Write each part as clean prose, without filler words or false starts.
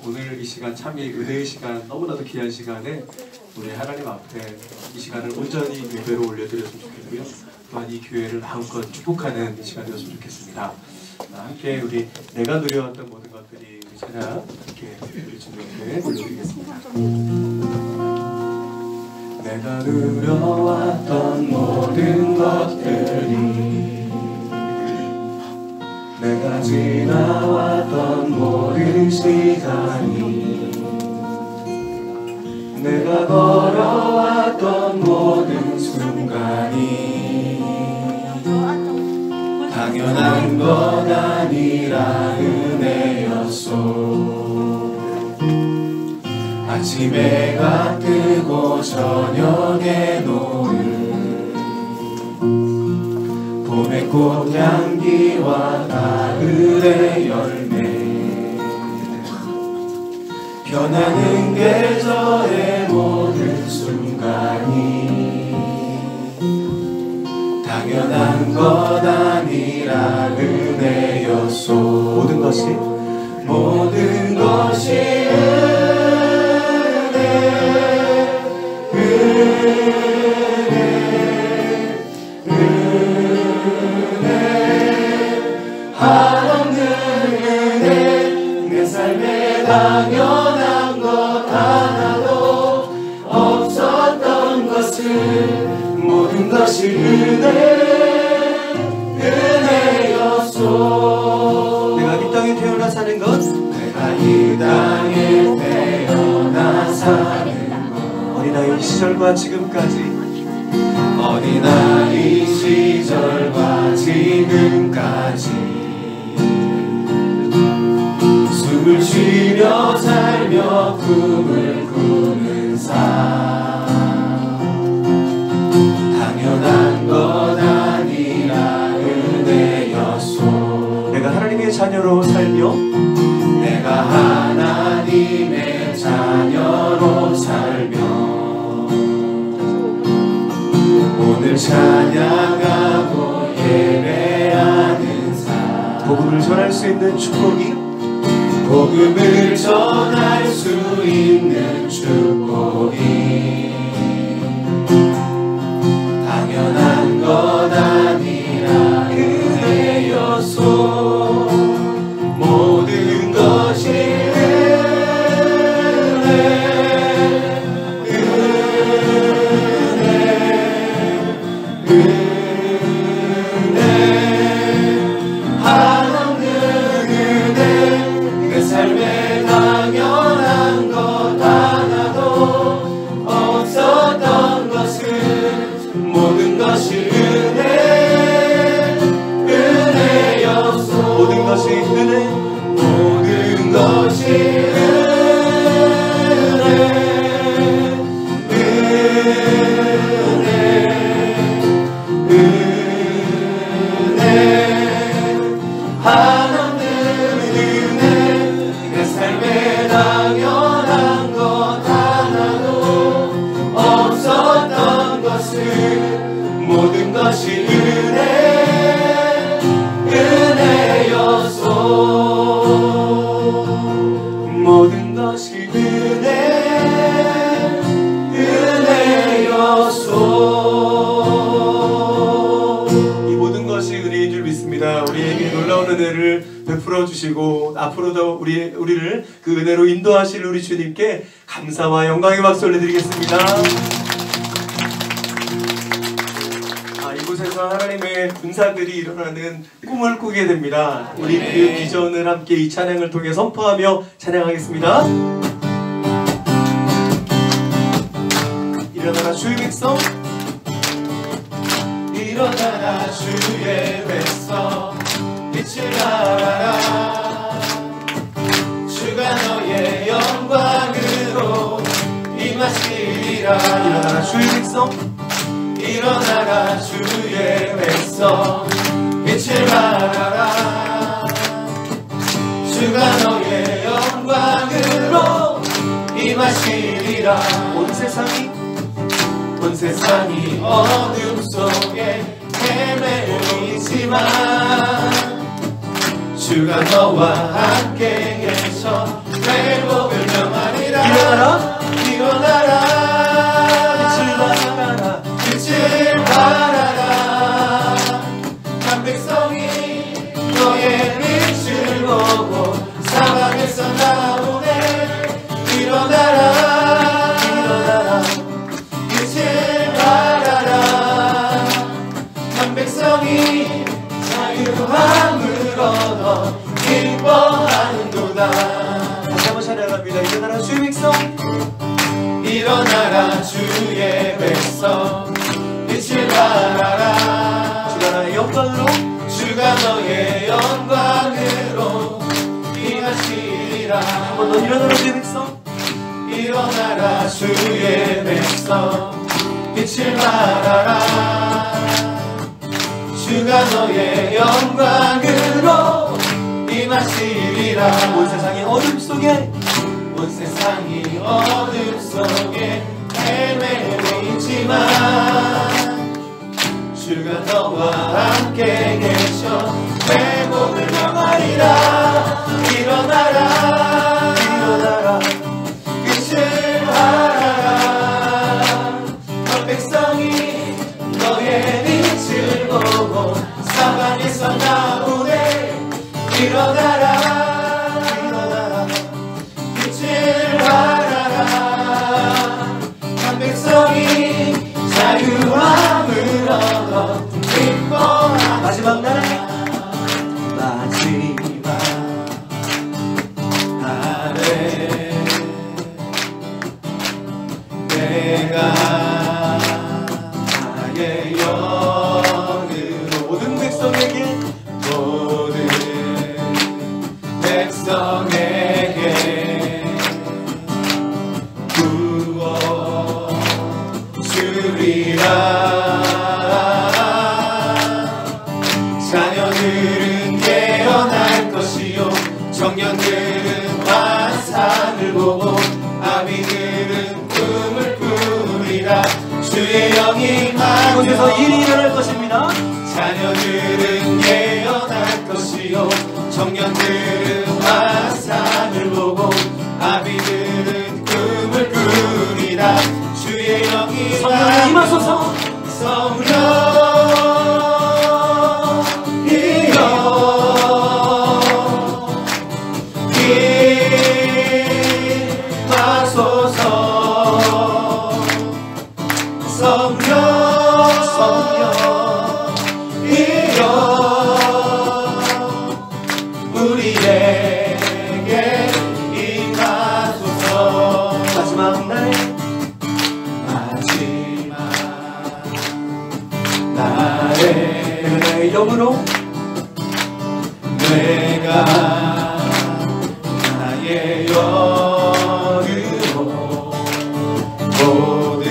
오늘 이 시간 참 이 은혜의 시간, 너무나도 귀한 시간에 우리 하나님 앞에 이 시간을 온전히 예배로 올려드렸으면 좋겠고요. 또한 이 교회를 마음껏 축복하는 시간이었으면 좋겠습니다. 함께 우리 내가 누려왔던 모든 것들이 우리 찬양 함께 우리 주님께 올려드리겠습니다. 내가 누려왔던 모든 것들이, 내가 지나왔던 모든 시간이, 내가 걸어왔던 모든 순간이 당연한 것 아니라 은혜였소. 아침에 해가 뜨고 저녁에 노을, 봄의 꽃향기와 가을의 열매, 변하는 계절의 모든 순간이 당연한 것 아니라 은혜였소. 모든 것이 한없는 은혜, 내 삶에 당연한 것 하나도 없었던 것을, 모든 것이 은혜였소. 내가 이 땅에 태어나 사는 것, 내가 이 땅에 태어나 사는 것, 어린아이 시절과 지금까지, 어린아이 시절과 지금까지 숨을 쉬며 살며 꿈을 꾸는 삶, 당연한 것 아니라 은혜였소. 내가 하나님의 자녀로 살며, 내가 하나님의 자녀로 살며 오늘 찬양하고 예배하는 삶, 복음을 전할 수 있는 축복이, 복음을 전할 수 있는 축복이 당연한 것 아니라 은혜였소. 모든 것이 한없는 은혜, 내 삶에 당연한 것 하나도 없었던 것을, 모든 것이 은혜였소. 모든 것이 은혜, 모든 것이 한없는 은혜, 내 삶에 당연한 것 하나도 없었던 것을, 모든 것이 은혜였소. 모든 것이 은혜였소. 이 모든 것이 은혜인 줄 믿습니다. 우리에게 놀라운 은혜를 베풀어 주시고 앞으로도 우리를 그 은혜로 인도하실 우리 주님께 감사와 영광의 박수 올려드리겠습니다. 이곳에서 하나님의 군사들이 일어나는 꿈을 꾸게 됩니다. 우리 그 비전을 함께 이 찬양을 통해 선포하며 찬양하겠습니다. 일어나라 주의 백성, 일어나라 주의 백성, 빛을 발하라. 주가 너의 영광으로 임하시리라. 일어나라 주의 백성, 일어나라 주의 백성, 빛을 발하라. 주가 너의 영광으로 임하시리라. 온 세상이 어둠 속에 헤매이지만 주가 너와 함께 계셔. 한 번 더 일어나라 주의 백성, 일어나라 주의 백성, 빛을 발하라. 주가 너의 영광으로 임하시리라. 온 세상의 어둠 속에, 온 세상이 어둠 속에 헤매고 있지만 주가 너와 함께 계셔 회복을 명하리라. 일어나라 일어나라 빛을 발하라. 너 백성이 너의 빛을 보고 사방에서 나오네. 일어나라 일어나라 빛을 발하라. 한 백성이 자유함을 얻어 기뻐하라. 마지막 날, 마지막 날에 내가 나의 영으로 모든 백성에게, 모든 백성에게 부어 주리라. 자녀들은 깨어날 것이요 청년들은 환상을 보고 아비들은 꿈을 꾸리라. 주의 영이 이곳에서 임하며 일이 일어날 것입니다. 자녀들은 깨어날 것이요 청년들은 환상을 보고 아비들은 꿈을 꾸리라. 주의 영이 성령님 임하소서, 성령이여 임하소서. 성령이여 우리에게 임하소서. 마지막 날, 마지막 날에 나의 영으로 내가 나의 영으로 모든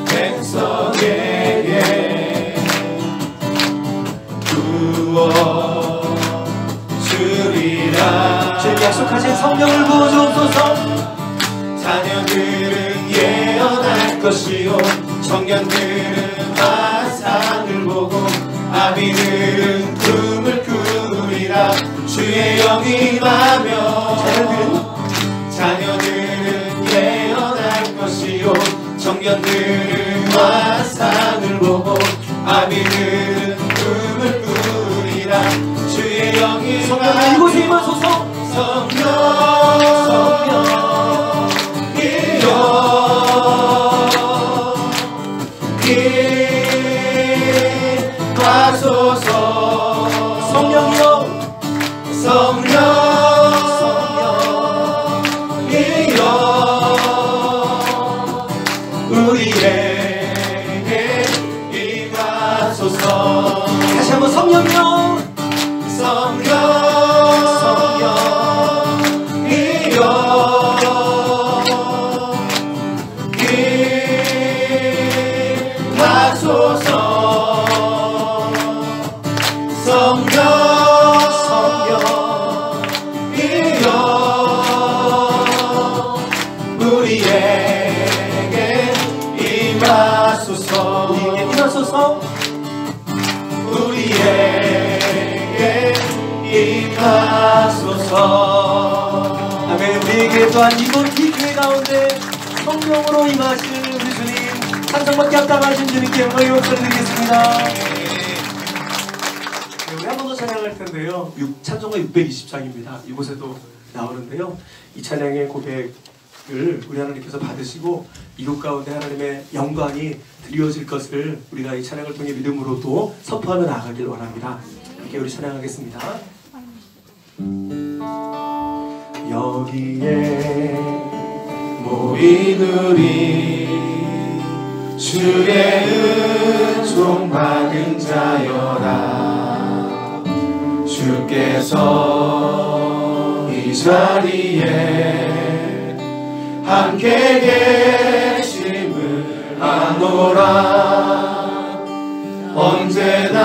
백성에게 부어 주리라. 주님 약속하신 성령을 부어주옵소서. 자녀들은 예언할 것이요 청년들은 환상을 보고 아비들은 꿈을 꾸리라. 주의 영이 임하며 자녀들은 예언할 것이요 청년들은 환상을 보고 아비들은 꿈을 꾸리라. 주의 영이 성령님 이곳에 임하소서. 임하소서. 성령이여, 성령이여 우리에게 임하소서. 다시 한번 성령이여, 성령이여 임하소서. 성령이여 우리에게 임하소서. 우리에게 임하소서. 우리에게 임하소서. 아멘. 우리에게 또한 이곳 이 교회 가운데 성령으로 임하신 우리 주님, 찬송받게 합당하신 주님께 영광의 박수를 드리겠습니다. 우리 한 번 더 찬양할 텐데요. 찬송가 620장입니다. 이곳에도 나오는데요. 이 찬양의 고백을 우리 하나님께서 받으시고 이곳 가운데 하나님의 영광이 드리워질 것을 우리가 이 찬양을 통해 믿음으로도 선포하며 나아가길 원합니다. 함께 우리 찬양하겠습니다. 여기에 모인 우리 주의 은총 받은 자여라. 주께서 이 자리에 함께 계심을 아노라. 언제나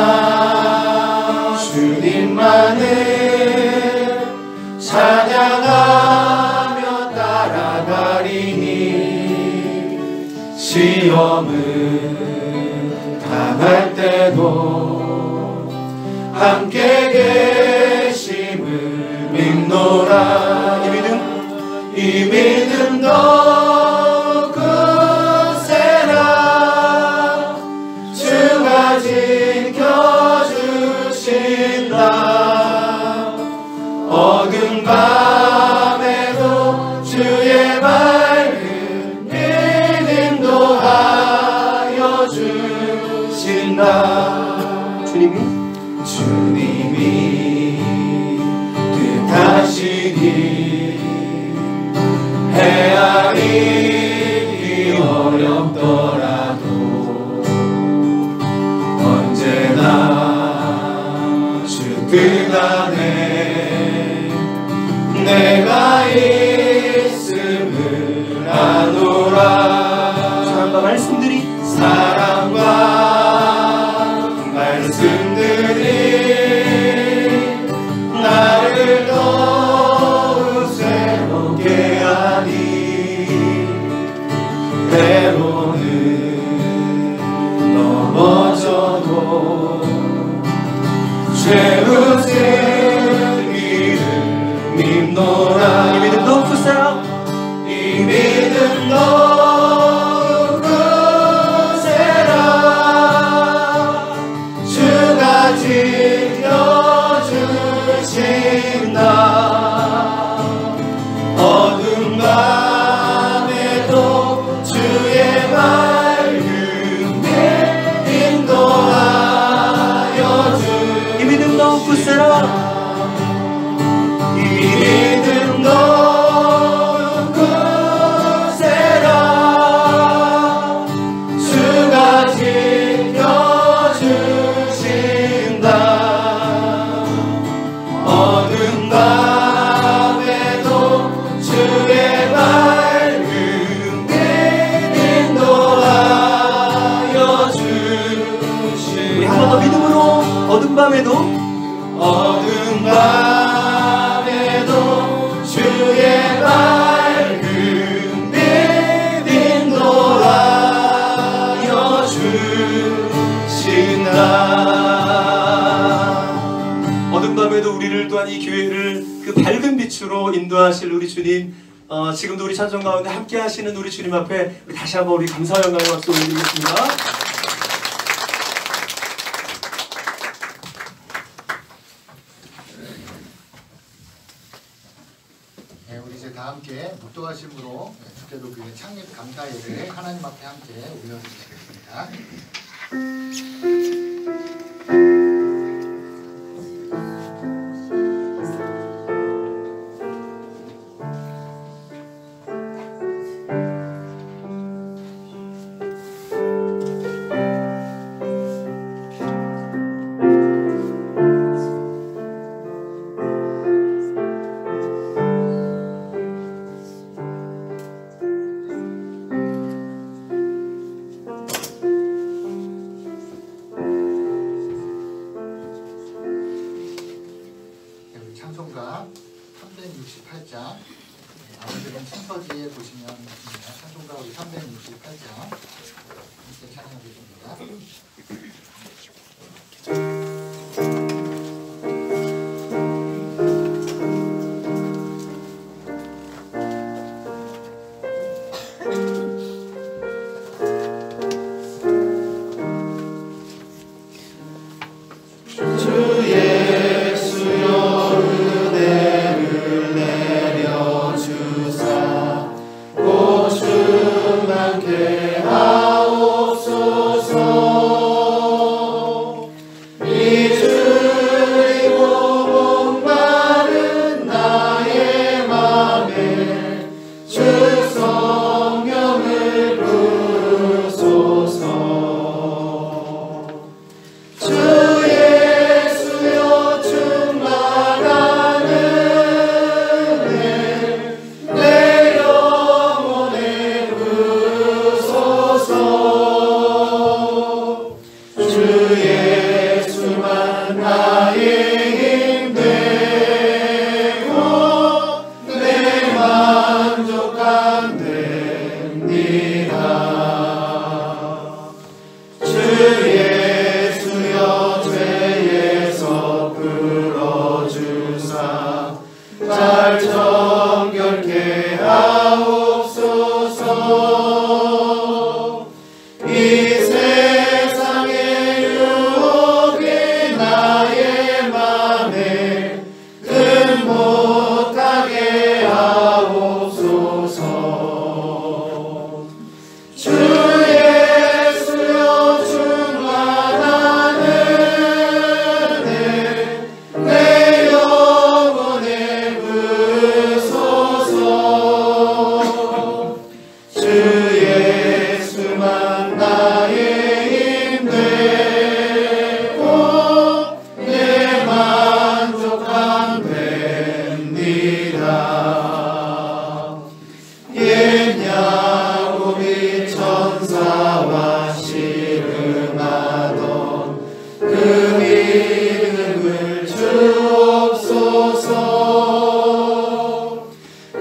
주님만을 찬양하며 따라가리니 시험을 당할 때도 함께 계심을 믿노라. 이 믿음 더욱 굳세라. 주가 지켜주신다. 어두운 밤에도 주의 밝은 믿음 도하여 주신다. 주님이 뜻하시니 헤아리기 어렵더라도 언제나 주 뜻 안에 내가 있음을 아노라. 사랑과 말씀들이 나를 더욱 새롭게 하니 때로는 넘어져도 죄우는 길을 믿노라. 이 믿음 더욱 굳세라. 이 믿음 더욱 굳세라. 주가 지켜주신다. 어두운 밤에도 주의 밝은 빛 인도하여 주. 이 믿음 더욱 굳세라. 이 믿음 더욱 굳세라. 주가 지켜주신다. 어두운 밤에도 주의 밝은 빛 인도하여 주신다. 우리 한 번 더 믿음으로 어두운 밤에도 주의 밝은 빛 인도하여 주신다. 어두운 밤에도 우리를 또한 이 교회를 그 밝은 빛으로 인도하실 우리 주님, 지금도 우리 찬송 가운데 함께 하시는 우리 주님 앞에 다시 한번 우리 감사와 영광의 박수 올리겠습니다. 네, 우리 이제 다 함께 묵도하심으로 주께도교회 창립 감사예를 하나님 앞에 함께 올려드리겠습니다. 찬송가 368장, 아무래도 순서지에 보시면 찬송가 368장 함께 찬양하겠습니다. 함께 하옵소서. 날 정결케 하옵소서. 이 세상의 유혹이 나의 맘에 금 못하게 하옵소서. 주 예수여 충만한 은혜 내 영혼에 부소서. 주 예수만 나의 힘 되고 내 만족함 됩니다. 옛 야곱이 천사와 씨름하던 그 믿음을 주옵소서.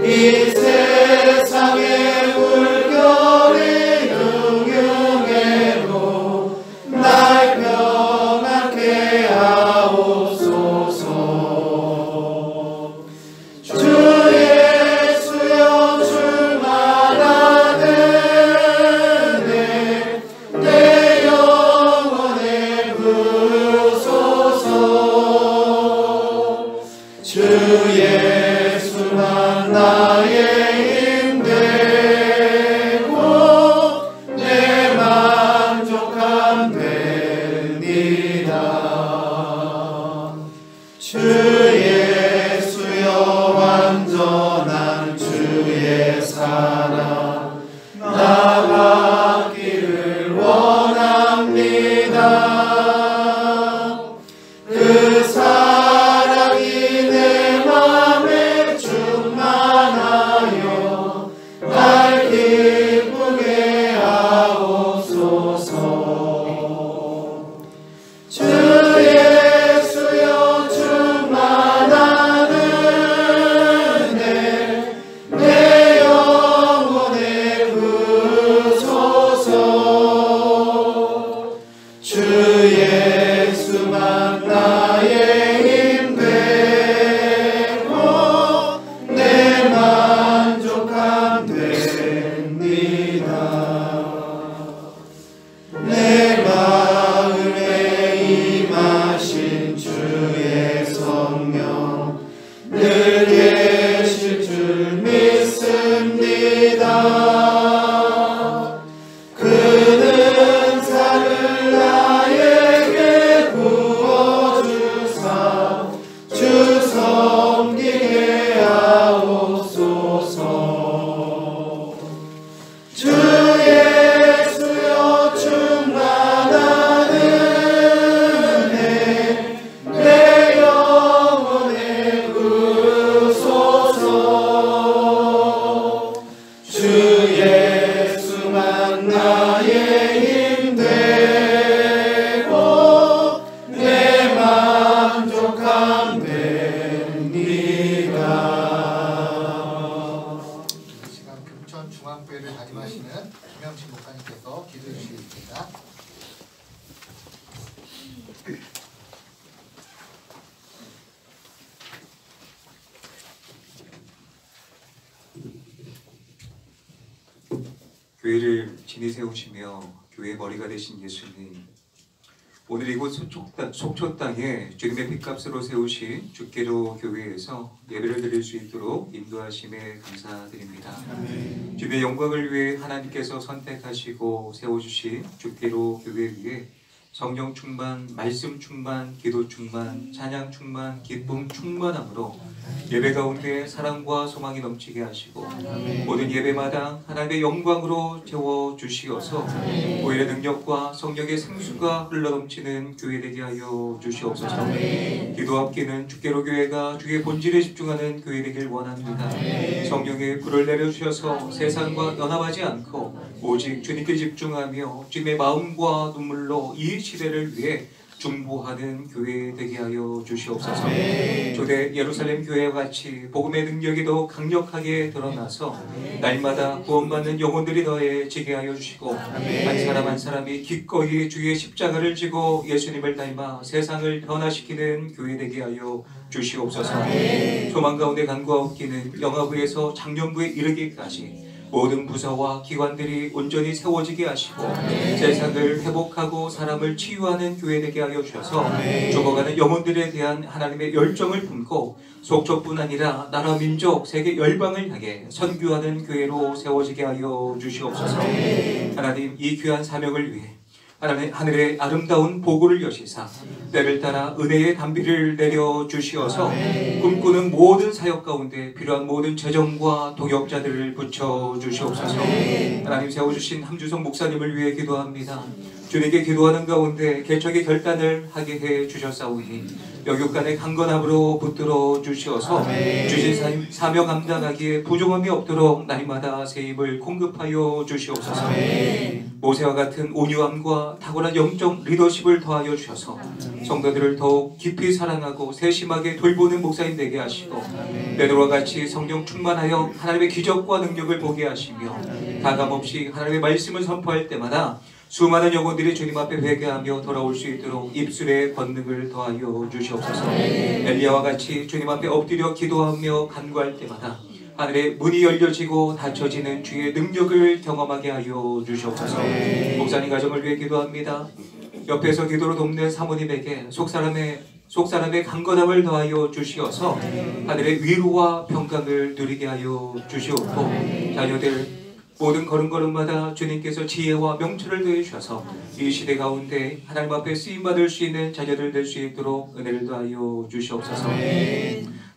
이 세상의 물결이 흉흉해도 날 평안케 하옵소서. 주 예수여 충만한 은혜 내 영혼에 부소서. 주 예수만 나의 힘 되고 내 만족함 됩니다. 주 예수여 완전한 주의 사랑 나가기를 원합니다. 그 사랑이 내 맘에 충만하여 날 기쁘게 하옵소서. 주 예수여 충만한 은혜 내 영혼에 부소서. 주 예수만 나의 힘 되고 내 만족함 됩니다. 내 마음에 임하신 주의 성령 늘 계실 줄 믿습니다. 그는 산을 나에게 부어주사 주 섬기게 하옵소서. 주 예수여 충만한 은혜 내 영혼에 부소서. 주 예수만 나의 힘 되고 내 만족함 됩니다. 이 시간 금천 중앙교회를 담임하시는 김영신 목사님께서 기도해 주시겠습니다. 교회를 진히 세우시며 교회의 머리가 되신 예수님, 오늘 이곳 속초 땅에 주님의 핏값으로 세우신 주께로 교회에서 예배를 드릴 수 있도록 인도하심에 감사드립니다. 주님의 영광을 위해 하나님께서 선택하시고 세워주신 주께로 교회 위에 성령 충만, 말씀 충만, 기도 충만, 찬양 충만, 기쁨 충만함으로 예배 가운데 사랑과 소망이 넘치게 하시고 모든 예배마다 하나님의 영광으로 채워주시어서 오히려 능력과 성령의 생수가 흘러넘치는 교회 되게 하여 주시옵소서. 기도 앞기는 주께로 교회가 주의 본질에 집중하는 교회 되길 원합니다. 성령의 불을 내려주셔서 세상과 연합하지 않고 오직 주님께 집중하며 주님의 마음과 눈물로 이 시대를 위해 중보하는 교회 되게 하여 주시옵소서. 초대 예루살렘 교회와 같이 복음의 능력이 더 강력하게 드러나서 날마다 구원받는 영혼들이 더해지게 하여 주시고 한 사람 한 사람이 기꺼이 주의 십자가를 지고 예수님을 닮아 세상을 변화시키는 교회 되게 하여 주시옵소서. 소망 가운데 간구하옵기는 영화부에서 장년부에 이르기까지 모든 부서와 기관들이 온전히 세워지게 하시고 세상을 회복하고 사람을 치유하는 교회 되게 하여 주셔서 죽어가는 영혼들에 대한 하나님의 열정을 품고 속초뿐 아니라 나라 민족 세계 열방을 향해 선교하는 교회로 세워지게 하여 주시옵소서. 하나님, 이 귀한 사명을 위해 하나님 하늘의 아름다운 보고를 여시사 때를 따라 은혜의 담비를 내려 주시어서 꿈꾸는 모든 사역 가운데 필요한 모든 재정과 동역자들을 붙여 주시옵소서. 하나님, 세워주신 함주성 목사님을 위해 기도합니다. 주님께 기도하는 가운데 개척의 결단을 하게 해 주셨사오니 영육간의 강건함으로 붙들어 주시어서 주신 사명 감당하기에 부족함이 없도록 날마다 새 힘을 공급하여 주시옵소서. 모세와 같은 온유함과 탁월한 영적 리더십을 더하여 주셔서 성도들을 더욱 깊이 사랑하고 세심하게 돌보는 목사님 되게 하시고 베드로와 같이 성령 충만하여 하나님의 기적과 능력을 보게 하시며 가감없이 하나님의 말씀을 선포할 때마다 수많은 영혼들이 주님 앞에 회개하며 돌아올 수 있도록 입술의 권능을 더하여 주시옵소서. 엘리야와 같이 주님 앞에 엎드려 기도하며 간구할 때마다 하늘의 문이 열려지고 닫혀지는 주의 능력을 경험하게 하여 주시옵소서. 목사님 가정을 위해 기도합니다. 옆에서 기도로 돕는 사모님에게 속사람의 강건함을 더하여 주시어서 하늘의 위로와 평강을 누리게 하여 주시옵고 자녀들 모든 걸음걸음마다 주님께서 지혜와 명철을 더해 주셔서 이 시대 가운데 하나님 앞에 쓰임받을 수 있는 자녀들 될 수 있도록 은혜를 더하여 주시옵소서.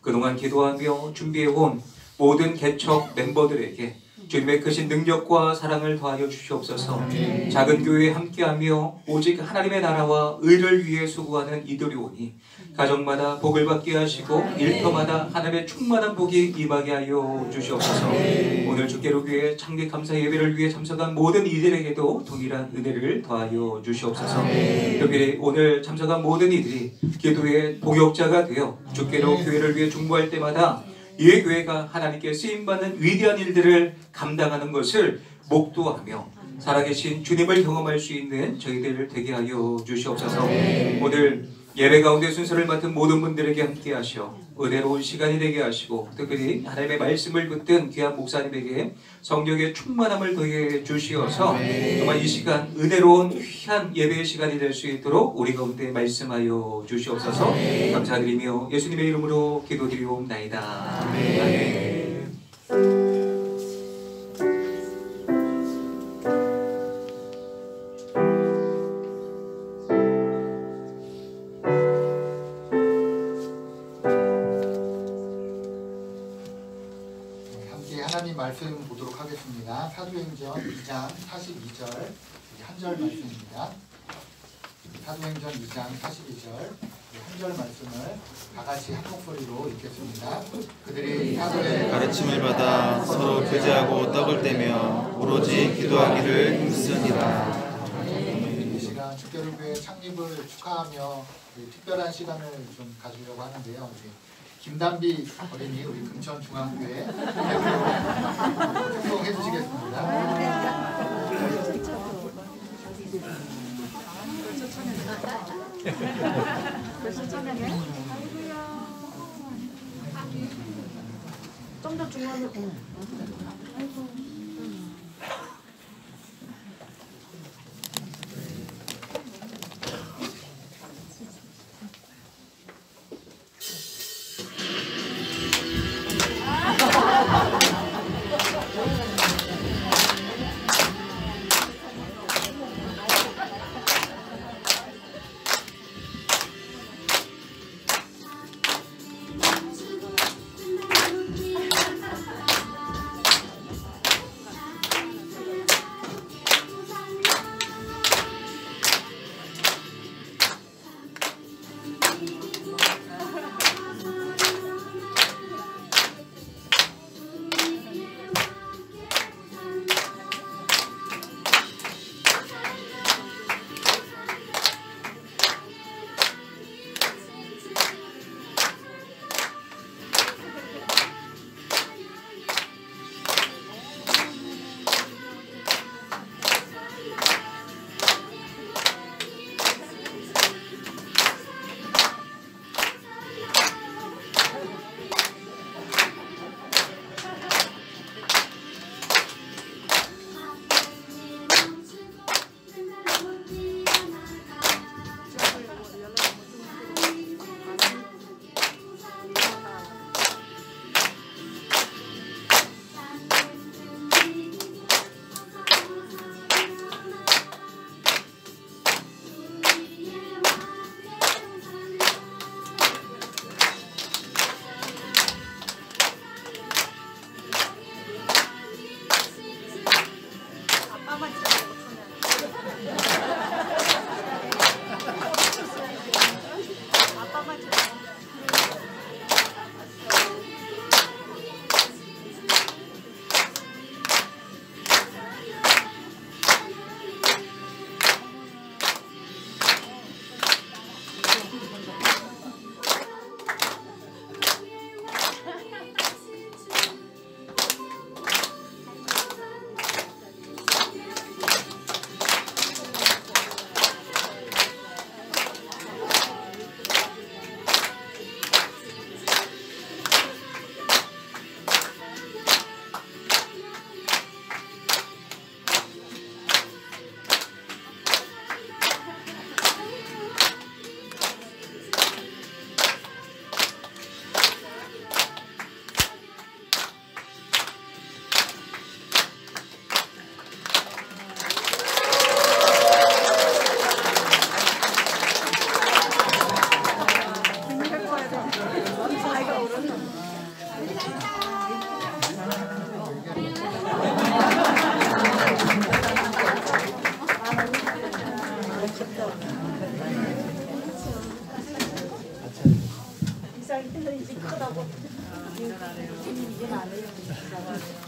그동안 기도하며 준비해온 모든 개척 멤버들에게 주님의 크신 능력과 사랑을 더하여 주시옵소서. 작은 교회에 함께하며 오직 하나님의 나라와 의를 위해 수고하는 이들이 오니 가정마다 복을 받게 하시고 일터마다 하나님의 충만한 복이 임하게 하여 주시옵소서. 오늘 주께로 교회 창립 감사 예배를 위해 참석한 모든 이들에게도 동일한 은혜를 더하여 주시옵소서. 특별히 오늘 참석한 모든 이들이 기도의 동역자가 되어 주께로 교회를 위해 중보할 때마다 이 교회가 하나님께 쓰임받는 위대한 일들을 감당하는 것을 목도하며 살아계신 주님을 경험할 수 있는 저희들 되게 하여 주시옵소서. 오늘 예배 가운데 순서를 맡은 모든 분들에게 함께 하시어 은혜로운 시간이 되게 하시고 특별히 하나님의 말씀을 붙든 귀한 목사님에게 성령의 충만함을 더해 주시어서 정말 이 시간 은혜로운 귀한 예배의 시간이 될 수 있도록 우리 가운데 말씀하여 주시옵소서. 감사드리며 예수님의 이름으로 기도드리옵나이다. 아멘. 말씀 보도록 하겠습니다. 사도행전 2장 42절 한 절 말씀입니다. 사도행전 2장 42절 한 절 말씀을 다 같이 한 목소리로 읽겠습니다. 그들이 사도의 가르침을 받아 서로 교제하고 떡을 떼며 오로지 기도하기를 힘쓰니라. 이 시간 주께로교회 창립을 축하하며 특별한 시간을 좀 가지려고 하는데요. 김단비 어린이 우리 금천중앙교회 대표로 축복해 주시겠습니다. 벌써 찬양해? 아이고야. 좀 더 중앙으로. 아이고.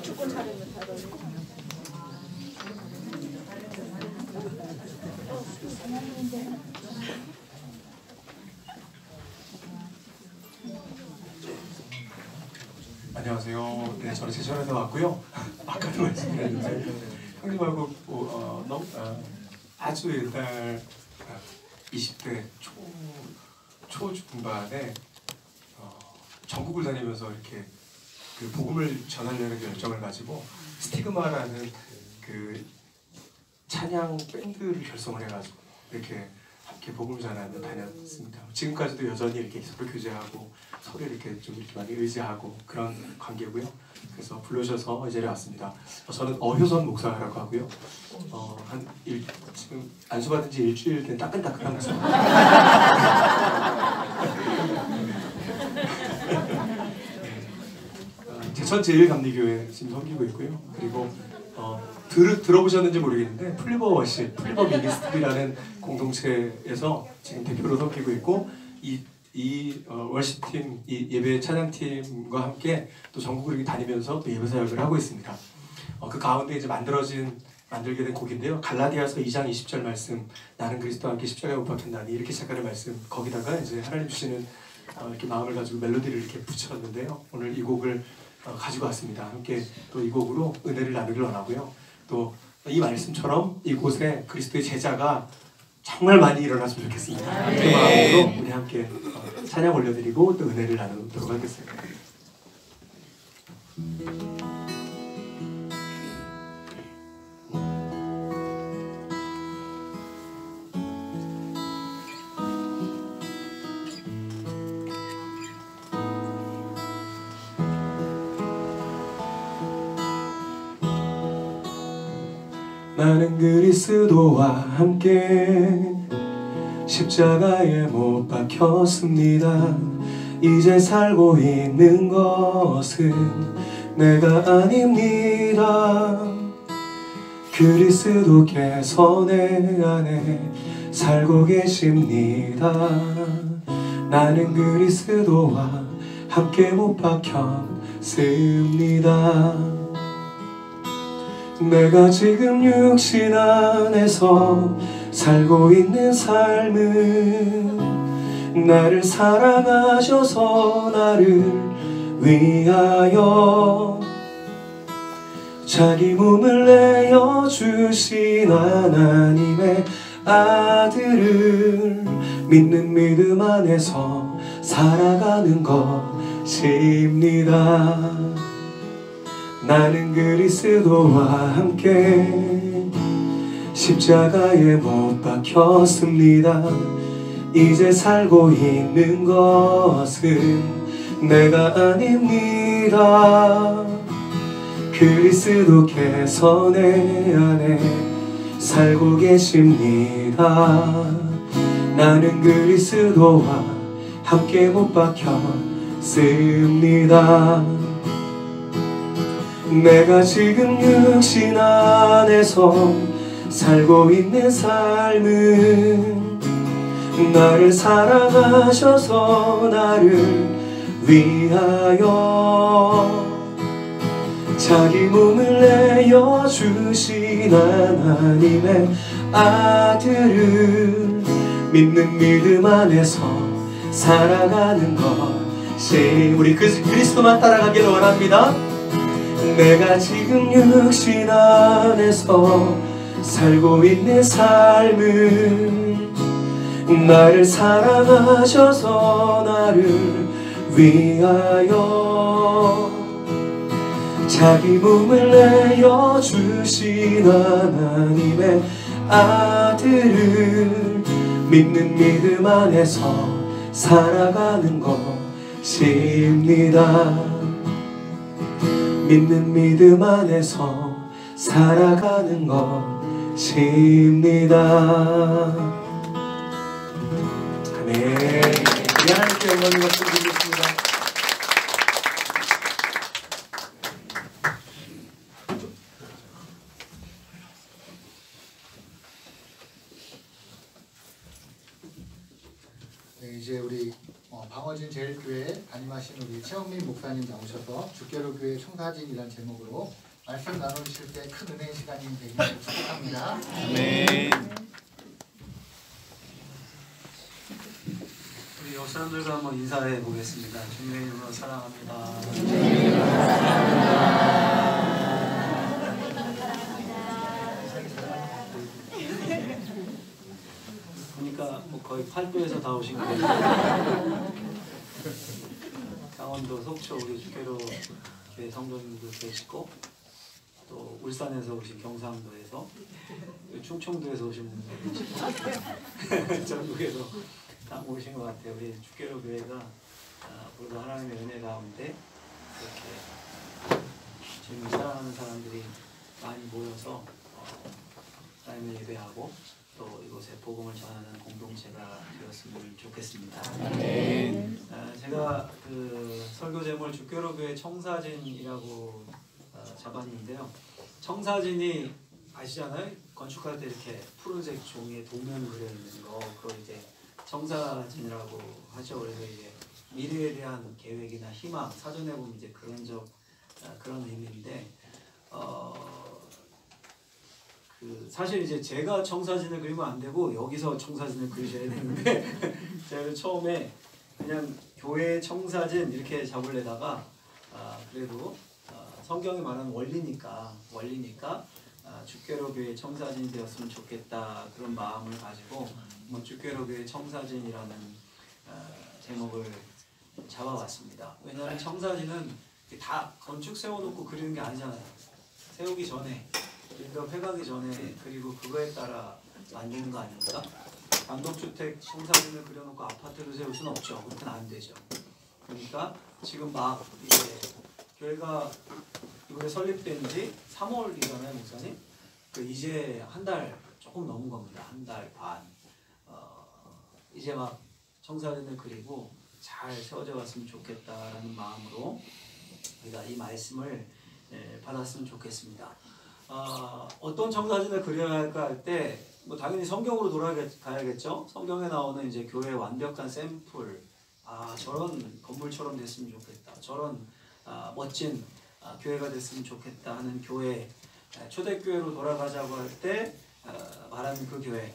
축구 촬영을 잘하고. 안녕하세요. 네, 저는 제천에서 왔고요. 아까도 말씀드렸는데 형님하고 아주 옛날 20대 초중반에 전국을 다니면서 이렇게 그 복음을 전하려는 열정을 가지고 스티그마라는 그 찬양 밴드를 결성을 해가지고 이렇게 함께 복음을 전하며 다녔습니다. 지금까지도 여전히 이렇게 서로 교제하고 서로 이렇게 좀 이렇게 많이 의지하고 그런 관계고요. 그래서 불러주셔서 이 자리에 왔습니다. 저는 어효선 목사라고 하고요. 지금 안수받은 지 일주일 된 따끈따끈한 목사. 제천 제일감리교회 지금 섬기고 있고요. 그리고 들어보셨는지 모르겠는데 플리버 워십, 플리버 미니스트리라는 공동체에서 지금 대표로 섬기고 있고 이 월십팀, 이 예배 찬양팀과 함께 또 전국을 이렇게 다니면서 또 예배 사역을 하고 있습니다. 그 가운데 이제 만들게 된 곡인데요. 갈라디아서 2장 20절 말씀, 나는 그리스도와 함께 십자가에 못 박혔나니 이렇게 시작하는 말씀, 거기다가 이제 하나님 주시는 이렇게 마음을 가지고 멜로디를 이렇게 붙였는데요. 오늘 이 곡을 가지고 왔습니다. 함께 또 이 곡으로 은혜를 나누길 원하고요. 또 이 말씀처럼 이곳에 그리스도의 제자가 정말 많이 일어났으면 좋겠습니다. 그 마음으로 우리 함께 찬양 올려드리고 또 은혜를 나누도록 하겠습니다. 나는 그리스도와 함께 십자가에 못 박혔습니다. 이제 살고 있는 것은 내가 아닙니다. 그리스도께서 내 안에 살고 계십니다. 나는 그리스도와 함께 못 박혔습니다. 내가 지금 육신 안에서 살고 있는 삶은 나를 사랑하셔서 나를 위하여 자기 몸을 내어 주신 하나님의 아들을 믿는 믿음 안에서 살아가는 것입니다. 나는 그리스도와 함께 십자가에 못 박혔습니다. 이제 살고 있는 것은 내가 아닙니다. 그리스도께서 내 안에 살고 계십니다. 나는 그리스도와 함께 못 박혔습니다. 내가 지금 육신 안에서 살고 있는 삶은 나를 사랑하셔서 나를 위하여 자기 몸을 내어 주신 하나님의 아들을 믿는 믿음 안에서 살아가는 것이 우리 그리스도만 따라가길 원합니다. 내가 지금 육신 안에서 살고 있는 삶은 나를 사랑하셔서 나를 위하여 자기 몸을 내어 주신 하나님의 아들을 믿는 믿음 안에서 살아가는 것입니다. 믿는 믿음 안에서 살아가는 것입니다. 아멘. 하나님께 영광을 말씀드리겠습니다. 네, 이제 우리 광어진 제일교회 담임하신 우리 최영민 목사님 나오셔서 주께로 교회 청사진이라는 제목으로 말씀 나누실 때 큰 은혜의 시간이 되기를 축복합니다. 아멘. 우리 옆 사람들과 한번 인사해 보겠습니다. 주님의 이름으로 사랑합니다. 보니까 뭐 거의 팔도에서 다 오신 거예요. 강원도 속초 우리 주께로 교회 성도님도 계시고 또 울산에서 오신 경상도에서 충청도에서 오신 분들 계시고 전국에서 다 모이신 것 같아요. 우리 주께로 교회가 앞으로도 하나님의 은혜 가운데 이렇게 주님을 사랑하는 사람들이 많이 모여서 하나님을 예배하고 또 이곳에 복음을 전하는 공동체가 되었으면 좋겠습니다. 제가 그 설교 제목을 주께로 교회 청사진이라고 잡았는데요. 청사진이 아시잖아요. 건축할 때 이렇게 푸른색 종이에 도면 그려 있는 거, 그걸 이제 청사진이라고 하죠. 그래서 이제 미래에 대한 계획이나 희망, 사전에 보면 이제 그런 의미인데, 사실 이제 제가 청사진을 그리면 안 되고 여기서 청사진을 그리셔야 되는데 제가 처음에 그냥 교회 청사진 이렇게 잡으려다가 그래도 성경이 말하는 원리니까 주께로 교회 청사진이 되었으면 좋겠다 그런 마음을 가지고 주께로 교회 청사진이라는 제목을 잡아왔습니다. 왜냐하면 청사진은 다 건축 세워놓고 그리는 게 아니잖아요. 세우기 전에 빌드업 해가기 전에 그리고 그거에 따라 만드는 거 아닙니까? 단독주택 청사진을 그려놓고 아파트를 세울 수는 없죠. 그렇게는 안 되죠. 그러니까 지금 막 이제 교회가 이번에 설립된 지 3월이잖아요, 목사님. 이제 한 달 조금 넘은 겁니다. 한 달 반. 이제 막 청사진을 그리고 잘 세워져 갔으면 좋겠다라는 마음으로 우리가 이 말씀을 받았으면 좋겠습니다. 어떤 청사진을 그려야 할까 할 때 뭐 당연히 성경으로 돌아가야겠죠. 성경에 나오는 이제 교회의 완벽한 샘플, 저런 건물처럼 됐으면 좋겠다, 저런 멋진 교회가 됐으면 좋겠다 하는 교회, 초대교회로 돌아가자고 할 때 말하는 그 교회,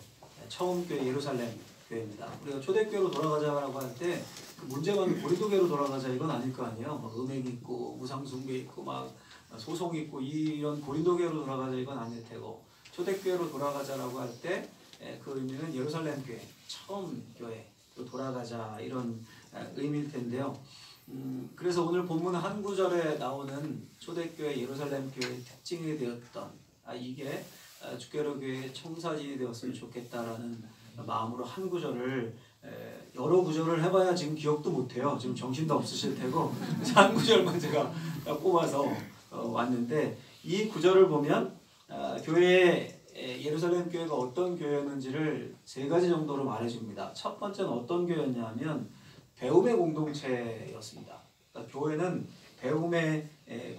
처음 교회 예루살렘 교회입니다. 우리가 초대교회로 돌아가자고 할 때 그 문제만 고린도교회로 돌아가자 이건 아닐 거 아니에요. 막 음행 있고 무상숭배 있고 막 소송 있고 이런 고린도교회로 돌아가자 이건 아닐 테고, 초대교회로 돌아가자라고 할 때 그 의미는 예루살렘 교회, 처음 교회로 돌아가자 이런 의미일 텐데요. 그래서 오늘 본문 한 구절에 나오는 초대교회 예루살렘 교회의 특징이 되었던 이게 주께로 교회의 청사진이 되었으면 좋겠다라는 마음으로 한 구절을, 여러 구절을 해봐야 지금 기억도 못해요. 지금 정신도 없으실 테고 한 구절만 제가 뽑아서 왔는데, 이 구절을 보면 예루살렘 교회가 어떤 교회였는지를 세 가지 정도로 말해줍니다. 첫 번째는 어떤 교회였냐면 배움의 공동체였습니다. 그러니까 교회는 배움의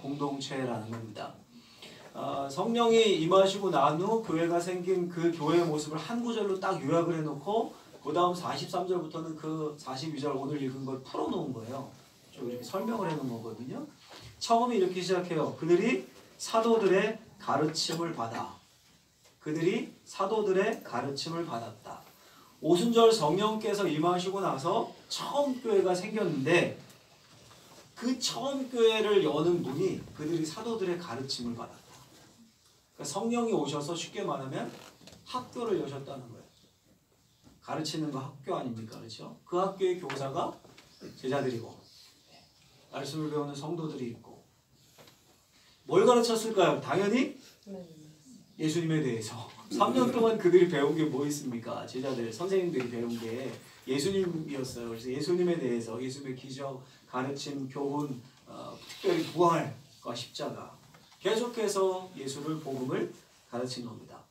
공동체라는 겁니다. 성령이 임하시고 난 후 교회가 생긴 그 교회의 모습을 한 구절로 딱 요약을 해놓고 그 다음 43절부터는 그 42절 오늘 읽은 걸 풀어놓은 거예요. 좀 이렇게 설명을 해놓은 거거든요. 처음에 이렇게 시작해요. 그들이 사도들의 가르침을 받았다. 오순절 성령께서 임하시고 나서 처음 교회가 생겼는데 그 처음 교회를 여는 분이 그들이 사도들의 가르침을 받았다. 그러니까 성령이 오셔서 쉽게 말하면 학교를 여셨다는 거예요. 가르치는 거 학교 아닙니까? 그렇죠? 그 학교의 교사가 제자들이고 말씀을 배우는 성도들이 있고, 뭘 가르쳤을까요? 당연히 예수님에 대해서. 3년 동안 그들이 배운 게 뭐 있습니까? 제자들, 선생님들이 배운 게 예수님이었어요. 그래서 예수님에 대해서, 예수님의 기적, 가르침, 교훈, 특별히 부활과 십자가, 계속해서 예수를, 복음을 가르친 겁니다.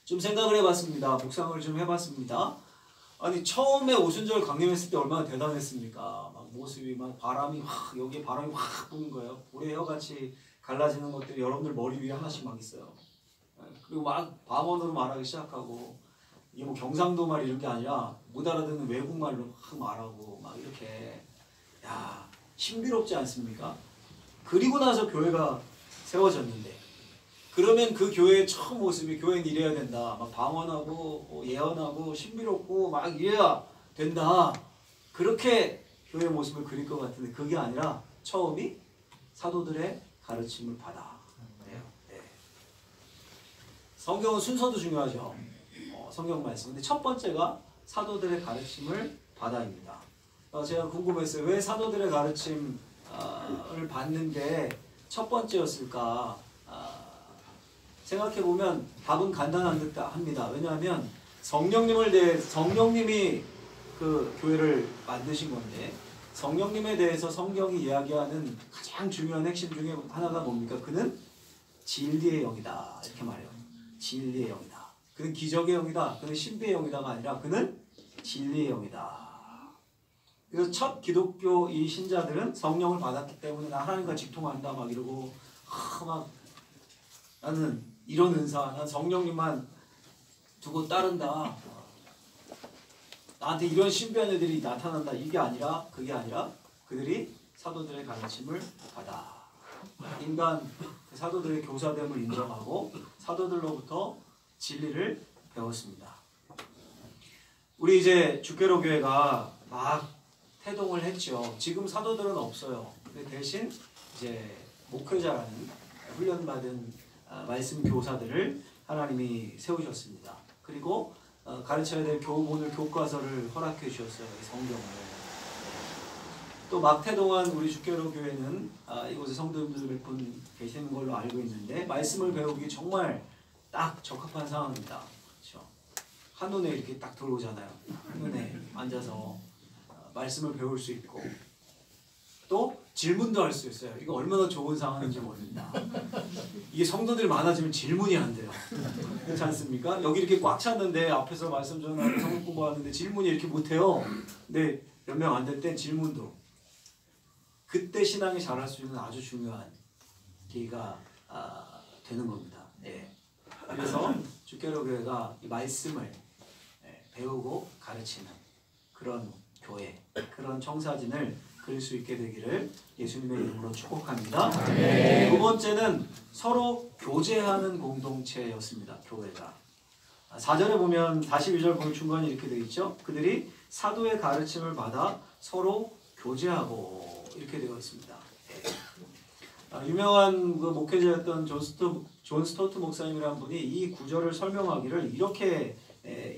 좀 생각을 해봤습니다. 묵상을 좀 해봤습니다. 아니 처음에 오순절 강림했을 때 얼마나 대단했습니까? 막 모습이 막 바람이 확, 여기에 바람이 확 부는 거예요. 불의 혀같이 갈라지는 것들이 여러분들 머리 위에 하나씩 막 있어요. 그리고 막 밤원으로 말하기 시작하고 이게 뭐 경상도 말 이런 게 아니라 못 알아듣는 외국말로 막 말하고 막 이렇게 야 신비롭지 않습니까? 그리고 나서 교회가 세워졌는데 그러면 그 교회의 첫 모습이 교회는 이래야 된다. 막 방언하고 예언하고 신비롭고 막 이래야 된다. 그렇게 교회의 모습을 그릴 것 같은데 그게 아니라 처음이 사도들의 가르침을 받아. 네. 성경은 순서도 중요하죠. 성경 말씀. 근데 첫 번째가 사도들의 가르침을 받아입니다. 제가 궁금했어요. 왜 사도들의 가르침을 받는 게 첫 번째였을까? 생각해 보면 답은 간단한 듯 합니다. 왜냐하면 성령님이 그 교회를 만드신 건데 성령님에 대해서 성경이 이야기하는 가장 중요한 핵심 중에 하나가 뭡니까? 그는 진리의 영이다. 이렇게 말해요. 진리의 영이다. 그는 기적의 영이다. 그는 신비의 영이다가 아니라 그는 진리의 영이다. 그래서 첫 기독교 이 신자들은 성령을 받았기 때문에 나 하나님과 직통한다 막 이러고 막 나는 이런 은사, 난 성령님만 두고 따른다. 나한테 이런 신비한 애들이 나타난다. 이게 아니라 그게 아니라 그들이 사도들의 가르침을 받아. 인간 사도들의 교사됨을 인정하고 사도들로부터 진리를 배웠습니다. 우리 이제 주께로 교회가 막 태동을 했죠. 지금 사도들은 없어요. 근데 대신 이제 목회자라는 훈련받은 말씀 교사들을 하나님이 세우셨습니다. 그리고 가르쳐야 될 오늘 교과서를 허락해 주셨어요. 성경을. 또 막태동안 우리 주께로 교회는 이곳에 성도님들 몇 분 계시는 걸로 알고 있는데 말씀을 배우기 정말 딱 적합한 상황입니다. 그렇죠? 한눈에 이렇게 딱 들어오잖아요. 한눈에 앉아서 말씀을 배울 수 있고 또 질문도 할 수 있어요. 이거 얼마나 좋은 상황인지 모릅니다. 이게 성도들이 많아지면 질문이 안 돼요. 그렇지 않습니까? 여기 이렇게 꽉 찼는데 앞에서 말씀 전하고 성경 공부하는데 질문이 이렇게 못해요. 근데 몇 명 안 될 땐 질문도. 그때 신앙이 자랄 수 있는 아주 중요한 기회가 되는 겁니다. 예. 그래서 주께로 교회가 이 말씀을 배우고 가르치는 그런 교회, 그런 청사진을 그릴 수 있게 되기를 예수님의 이름으로 축복합니다. 두 번째는 서로 교제하는 공동체였습니다. 교회가. 4절에 보면 42절 보면 중간에 이렇게 되어 있죠. 그들이 사도의 가르침을 받아 서로 교제하고 이렇게 되어 있습니다. 유명한 그 목회자였던 존 스토트 목사님이라는 분이 이 구절을 설명하기를 이렇게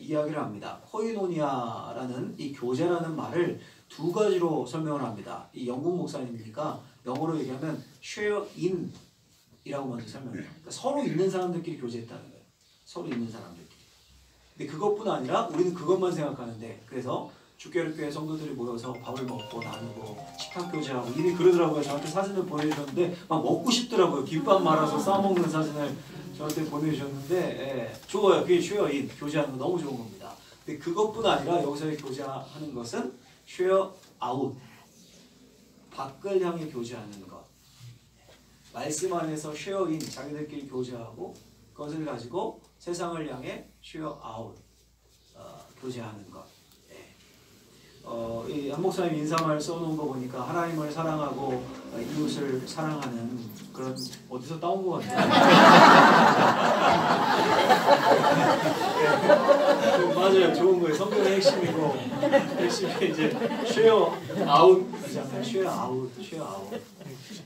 이야기를 합니다. 코이노니아라는 이 교제라는 말을 두 가지로 설명을 합니다. 이 영국 목사님이니까 영어로 얘기하면 share in이라고 먼저 설명해요. 그러니까 서로 있는 사람들끼리 교제했다는 거예요. 서로 있는 사람들끼리. 근데 그것뿐 아니라 우리는 그것만 생각하는데 그래서 주께로교회 성도들이 모여서 밥을 먹고 나누고 식탁 교제하고 이미 그러더라고요. 저한테 사진을 보내주셨는데 막 먹고 싶더라고요. 김밥 말아서 싸먹는 사진을 저한테 보내주셨는데 예, 좋아요. 그게 쉐어인 교제하는 거 너무 좋은 겁니다. 근데 그것뿐 아니라 여기서의 교제하는 것은 쉐어 아웃 밖을 향해 교제하는 것. 말씀 안에서 쉐어인 자기들끼리 교제하고 그것을 가지고 세상을 향해 쉐어 아웃 교제하는 것. 이 한 목사님 인사말 써놓은 거 보니까 하나님을 사랑하고 이웃을 사랑하는 그런 어디서 따온 거 같아요. 맞아요, 좋은 거예요. 성경의 핵심이고 핵심이 이제 쉐어 아웃이잖아요. 쉐어 아웃.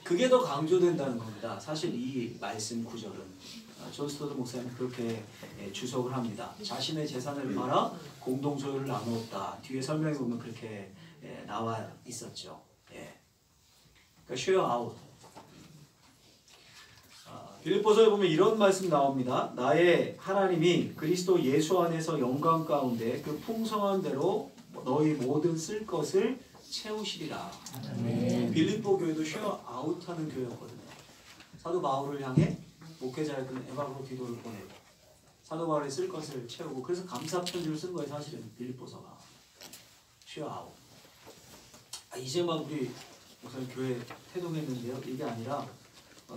그게 더 강조된다는 겁니다. 사실 이 말씀 구절은. 존 스토트 목사님 그렇게 주석을 합니다. 자신의 재산을 팔아 공동 소유를 나누었다. 뒤에 설명에 보면 그렇게 나와 있었죠. 그러니까 쉐어 아웃. 빌립보서에 보면 이런 말씀 나옵니다. 나의 하나님이 그리스도 예수 안에서 영광 가운데 그 풍성한 대로 너희 모든 쓸 것을 채우시리라. 빌립보 교회도 쉐어 아웃하는 교회였거든요. 사도 바울을 향해 목회자였던 에바브로디도를 보내고 사도 바울이 쓸 것을 채우고 그래서 감사 편지를 쓴 거예요. 사실은 빌립보서가 쉐어 아웃. 이제 막 우리 목사님 교회 태동했는데요. 이게 아니라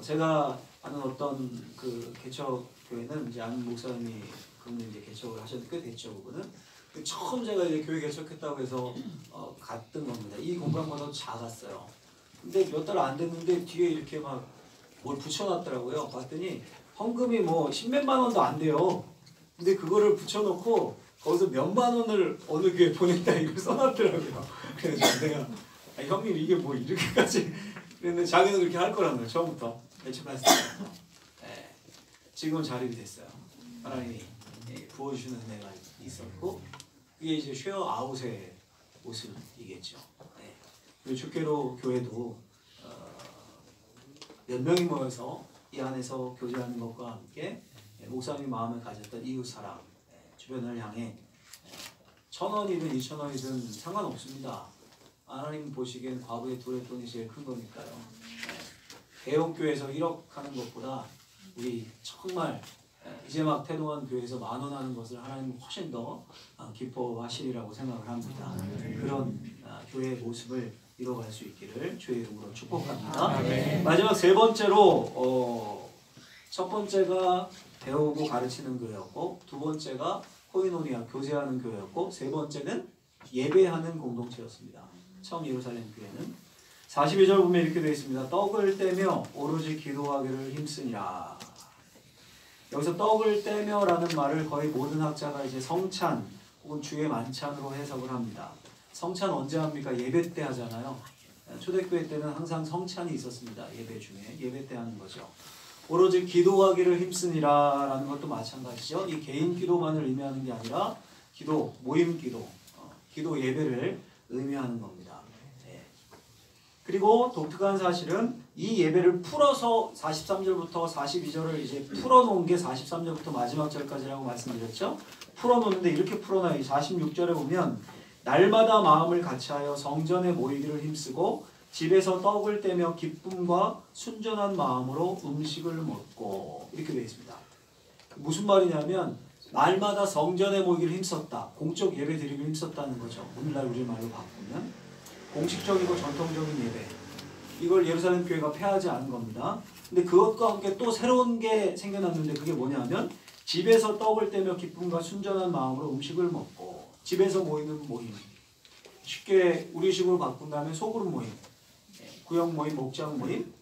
제가 아는 어떤 그 개척 교회는 이제 아는 목사님이 그분이 이제 개척을 하셨는데 꽤 됐죠, 그분은. 처음 제가 이제 교회 개척했다고 해서 갔던 겁니다. 이 공간보다 작았어요. 근데 몇 달 안 됐는데 뒤에 이렇게 막 뭘 붙여놨더라고요. 봤더니 헌금이 뭐 10몇만 원도 안 돼요. 근데 그거를 붙여놓고 거기서 몇만 원을 어느 교회에 보냈다 이걸 써놨더라고요. 그래서 내가 형님 이게 뭐 이렇게까지 그랬는데 자기는 그렇게 할 거라는 거예요. 처음부터 개척했을 때부터. 네. 지금은 자립이 됐어요. 하나님이 부어주시는 은혜가 있었고 그게 이제 쉐어 아웃의 모습이겠죠. 네. 그리고 주께로 교회도 몇 명이 모여서 이 안에서 교제하는 것과 함께 목사님 마음을 가졌던 이웃 사랑, 주변을 향해 1,000원이든 2,000원이든 상관없습니다. 하나님 보시기엔 과부의 둘의 돈이 제일 큰 거니까요. 대형교회에서 1억 하는 것보다 우리 정말 이제 막 태동한 교회에서 10,000원 하는 것을 하나님 훨씬 더 기뻐하시리라고 생각을 합니다. 그런 교회의 모습을 이뤄갈 수 있기를 주의 이름으로 축복합니다. 마지막 세 번째로 첫 번째가 배우고 가르치는 교회였고 두 번째가 코이노니아 교제하는 교회였고 세 번째는 예배하는 공동체였습니다. 처음 예루살렘 교회는 42절 보면 이렇게 되어 있습니다. 떡을 떼며 오로지 기도하기를 힘쓰니라. 여기서 떡을 떼며라는 말을 거의 모든 학자가 이제 성찬 혹은 주의 만찬으로 해석을 합니다. 성찬 언제 합니까? 예배 때 하잖아요. 초대교회 때는 항상 성찬이 있었습니다. 예배 중에 예배 때 하는 거죠. 오로지 기도하기를 힘쓰니라 라는 것도 마찬가지죠. 이 개인 기도만을 의미하는 게 아니라 기도, 모임 기도, 기도 예배를 의미하는 겁니다. 네. 그리고 독특한 사실은 이 예배를 풀어서 43절부터 42절을 이제 풀어놓은 게 43절부터 마지막 절까지라고 말씀드렸죠. 풀어놓는데 이렇게 풀어놔요. 46절에 보면 날마다 마음을 같이하여 성전에 모이기를 힘쓰고 집에서 떡을 떼며 기쁨과 순전한 마음으로 음식을 먹고 이렇게 되어 있습니다. 무슨 말이냐면 날마다 성전에 모이기를 힘썼다. 공적 예배 드리기를 힘썼다는 거죠. 오늘날 우리 말로 바꾸면 공식적이고 전통적인 예배. 이걸 예루살렘 교회가 폐하지 않은 겁니다. 근데 그것과 함께 또 새로운 게 생겨났는데 그게 뭐냐면 집에서 떡을 떼며 기쁨과 순전한 마음으로 음식을 먹고 집에서 모이는 모임. 쉽게 우리식으로 바꾼다면 소그룹 모임, 구역 모임, 목장 모임.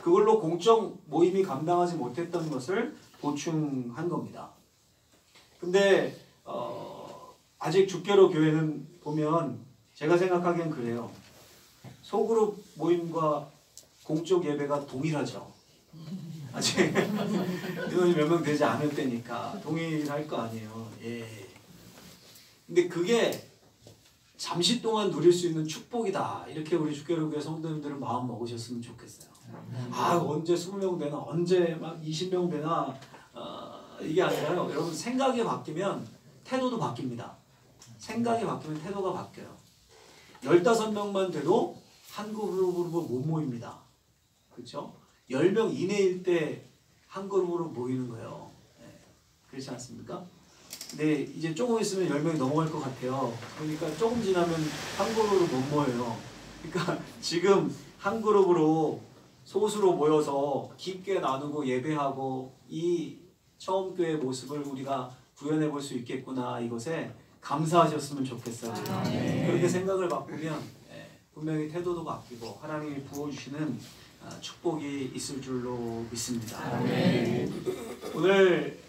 그걸로 공적 모임이 감당하지 못했던 것을 보충한 겁니다. 근데 아직 주께로 교회는 보면 제가 생각하기엔 그래요. 소그룹 모임과 공적 예배가 동일하죠. 아직 인원이 몇 명 되지 않을 때니까 동일할 거 아니에요. 예. 근데 그게 잠시 동안 누릴 수 있는 축복이다. 이렇게 우리 주께로 교회 성도님들은 마음 먹으셨으면 좋겠어요. 아 언제 20명 되나 언제 막 20명 되나 이게 아니라요. 여러분 생각이 바뀌면 태도도 바뀝니다. 생각이 바뀌면 태도가 바뀌어요. 15명만 돼도 한 그룹으로 못 모입니다. 그렇죠? 10명 이내일 때 한 그룹으로 모이는 거예요. 네. 그렇지 않습니까? 근데 이제 조금 있으면 10명이 넘어갈 것 같아요. 그러니까 조금 지나면 한 그룹으로 못 모여요. 그러니까 지금 한 그룹으로 소수로 모여서 깊게 나누고 예배하고 이 처음 교회의 모습을 우리가 구현해 볼 수 있겠구나. 이것에 감사하셨으면 좋겠어요. 그렇게 생각을 바꾸면 분명히 태도도 바뀌고 하나님이 부어주시는 축복이 있을 줄로 믿습니다. 오늘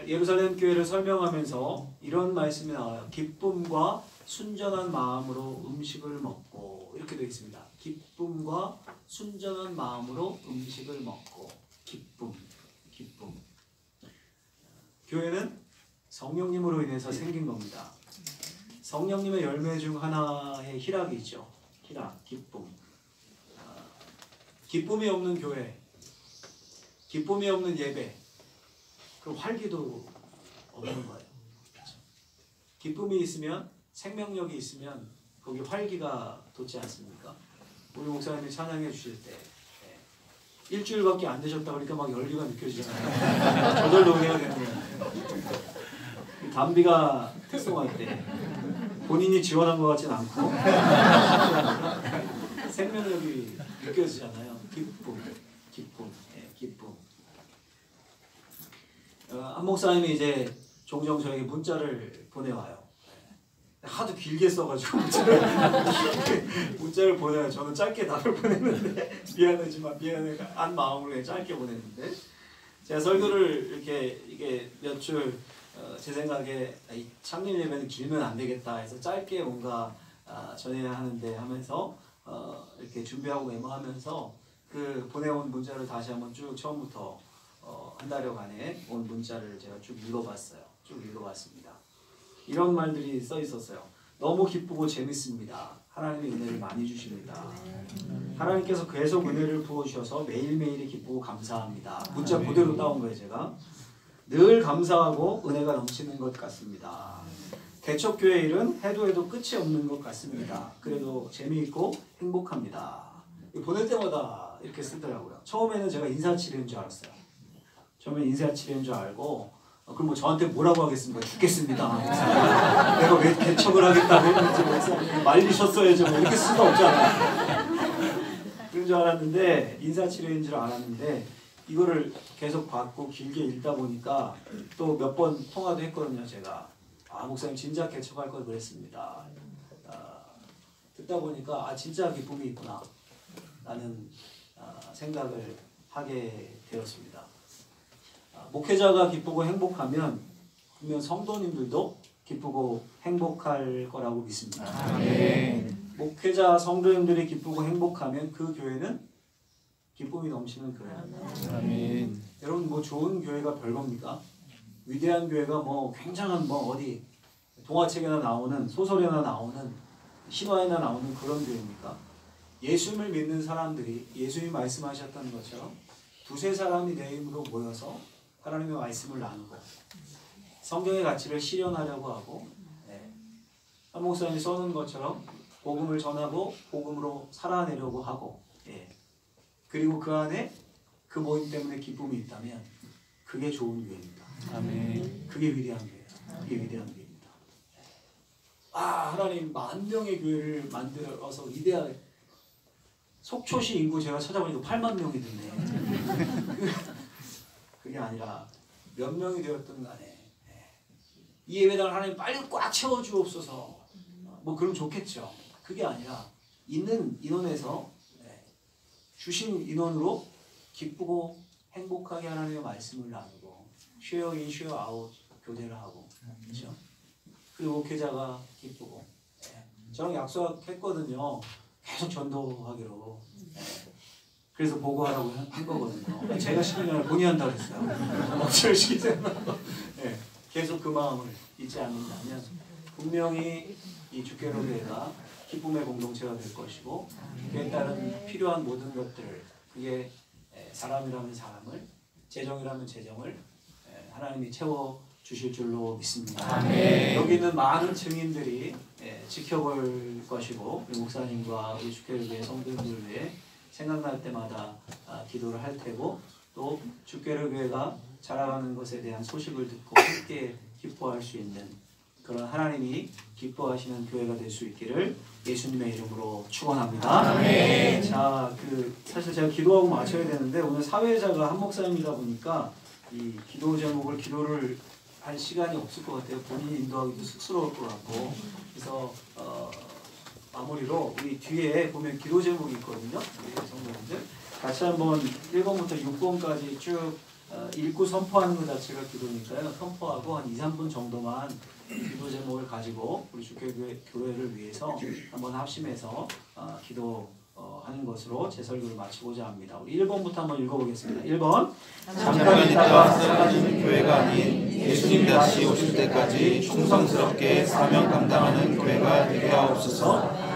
예루살렘 교회를 설명하면서 이런 말씀이 나와요. 기쁨과 순전한 마음으로 음식을 먹고 이렇게 되어 있습니다. 기쁨과 순전한 마음으로 음식을 먹고 기쁨. 교회는 성령님으로 인해서 생긴 겁니다. 성령님의 열매 중 하나의 희락이 있죠. 희락, 기쁨. 기쁨이 없는 교회, 기쁨이 없는 예배, 그럼 활기도 없는 거예요. 그렇죠? 기쁨이 있으면, 생명력이 있으면 거기 활기가 돋지 않습니까? 우리 목사님이 찬양해 주실 때 일주일밖에 안 되셨다 그러니까 막 열기가 느껴지잖아요. 저절로 해야 되는 거예요. 담비가 특성할 때 본인이 지원한 것 같진 않고 생명력이 느껴지잖아요. 기쁨. 한 목사님이 이제 종종 저에게 문자를 보내와요. 하도 길게 써가지고 문자를 보내요. 저는 짧게 답을 보냈는데 미안하지만 미안한 마음으로 짧게 보냈는데 제가 설교를 이렇게 이게 몇 줄 제 생각에 창립 예배는 길면 안 되겠다 해서 짧게 뭔가 전해야 하는데 하면서 이렇게 준비하고 메모하면서 그 보내온 문자를 다시 한번 쭉 처음부터 한 달여간에 온 문자를 제가 쭉 읽어봤어요. 쭉 읽어봤습니다. 이런 말들이 써 있었어요. 너무 기쁘고 재밌습니다. 하나님의 은혜를 많이 주십니다. 하나님께서 계속 은혜를 부어주셔서 매일매일이 기쁘고 감사합니다. 문자 그대로 따온 거예요. 제가 늘 감사하고 은혜가 넘치는 것 같습니다. 개척교회 일은 해도 해도 끝이 없는 것 같습니다. 그래도 재미있고 행복합니다. 보낼 때마다 이렇게 쓰더라고요. 처음에는 제가 인사치레인 줄 알았어요. 처음에 인사치레인 줄 알고 그럼 뭐 저한테 뭐라고 하겠습니까? 죽겠습니다. 내가 왜 개척을 하겠다고 했는지 말리셨어야죠. 뭐 이렇게 쓸 수 없잖아요. 그런 줄 알았는데 인사치레인 줄 알았는데 이거를 계속 받고 길게 읽다 보니까 또 몇 번 통화도 했거든요. 제가 목사님 진짜 개척할 걸 그랬습니다. 듣다 보니까 진짜 기쁨이 있구나 라는 생각을 하게 되었습니다. 목회자가 기쁘고 행복하면 분명 성도님들도 기쁘고 행복할 거라고 믿습니다. 목회자 성도님들이 기쁘고 행복하면 그 교회는 기쁨이 넘치는 교회입니다. 아멘. 여러분 뭐 좋은 교회가 별겁니까? 위대한 교회가 뭐 굉장한 뭐 어디 동화책에나 나오는 소설에나 나오는 신화에나 나오는 그런 교회입니까? 예수님을 믿는 사람들이 예수님이 말씀하셨던 것처럼 두세 사람이 내 이름으로 모여서 하나님의 말씀을 나누고 성경의 가치를 실현하려고 하고 한 목사님이 써는 것처럼 복음을 전하고 복음으로 살아내려고 하고 그리고 그 안에 그 모임 때문에 기쁨이 있다면 그게 좋은 교회입니다. 아멘. 그게 위대한 교회예요. 그게 위대한 교회입니다. 하나님 10,000명의 교회를 만들어서 위대하게 속초시 인구 제가 찾아보니까 80,000명이 됐네. 그게 아니라 몇 명이 되었든 간에 이 예배당을 하나님 빨리 꽉 채워주옵소서. 뭐 그럼 좋겠죠. 그게 아니라 있는 인원에서 주신 인원으로 기쁘고 행복하게 하나님의 말씀을 나누고 쉐어 인 쉐어 아웃 교제를 하고 그렇죠. 그리고 목회자가 기쁘고 저랑 약속했거든요. 계속 전도하기로. 그래서 보고하라고 한 거거든요. 제가 시키는 게 아니라 본인이 한다고 했어요. 억지로 시키잖아요. 계속 그 마음을 잊지 않는다면 분명히 이 주께로교회가 기쁨의 공동체가 될 것이고 그에 따른 필요한 모든 것들을 그게 사람이라면 사람을 재정이라면 재정을 하나님이 채워주실 줄로 믿습니다. 아멘. 여기 있는 많은 증인들이 지켜볼 것이고 우리 목사님과 우리 주께로교회 성도님들 위해 생각날 때마다 기도를 할 테고 또 주께로교회가 자라가는 것에 대한 소식을 듣고 함께 기뻐할 수 있는 그런 하나님이 기뻐하시는 교회가 될 수 있기를 예수님의 이름으로 축원합니다. 아멘. 자, 사실 제가 기도하고 마쳐야 되는데 오늘 사회자가 한 목사님이다 보니까 이 기도 제목을 기도를 할 시간이 없을 것 같아요. 본인이 인도하기도 쑥스러울 것 같고 그래서 마무리로 우리 뒤에 보면 기도 제목이 있거든요. 우리 성도님들 같이 한번 1번부터 6번까지 쭉 읽고 선포하는 것 자체가 기도니까요. 선포하고 한 2, 3분 정도만 기도 제목을 가지고 우리 주교회를 위해서 한번 합심해서 기도하는 것으로 제 설교를 마치고자 합니다. 우리 1번부터 한번 읽어보겠습니다. 1번 잠깐 있다가 사라지는 교회가 아닌 예수님 다시 오실 때까지 충성스럽게 사명 감당하는 교회가 되게 하옵소서.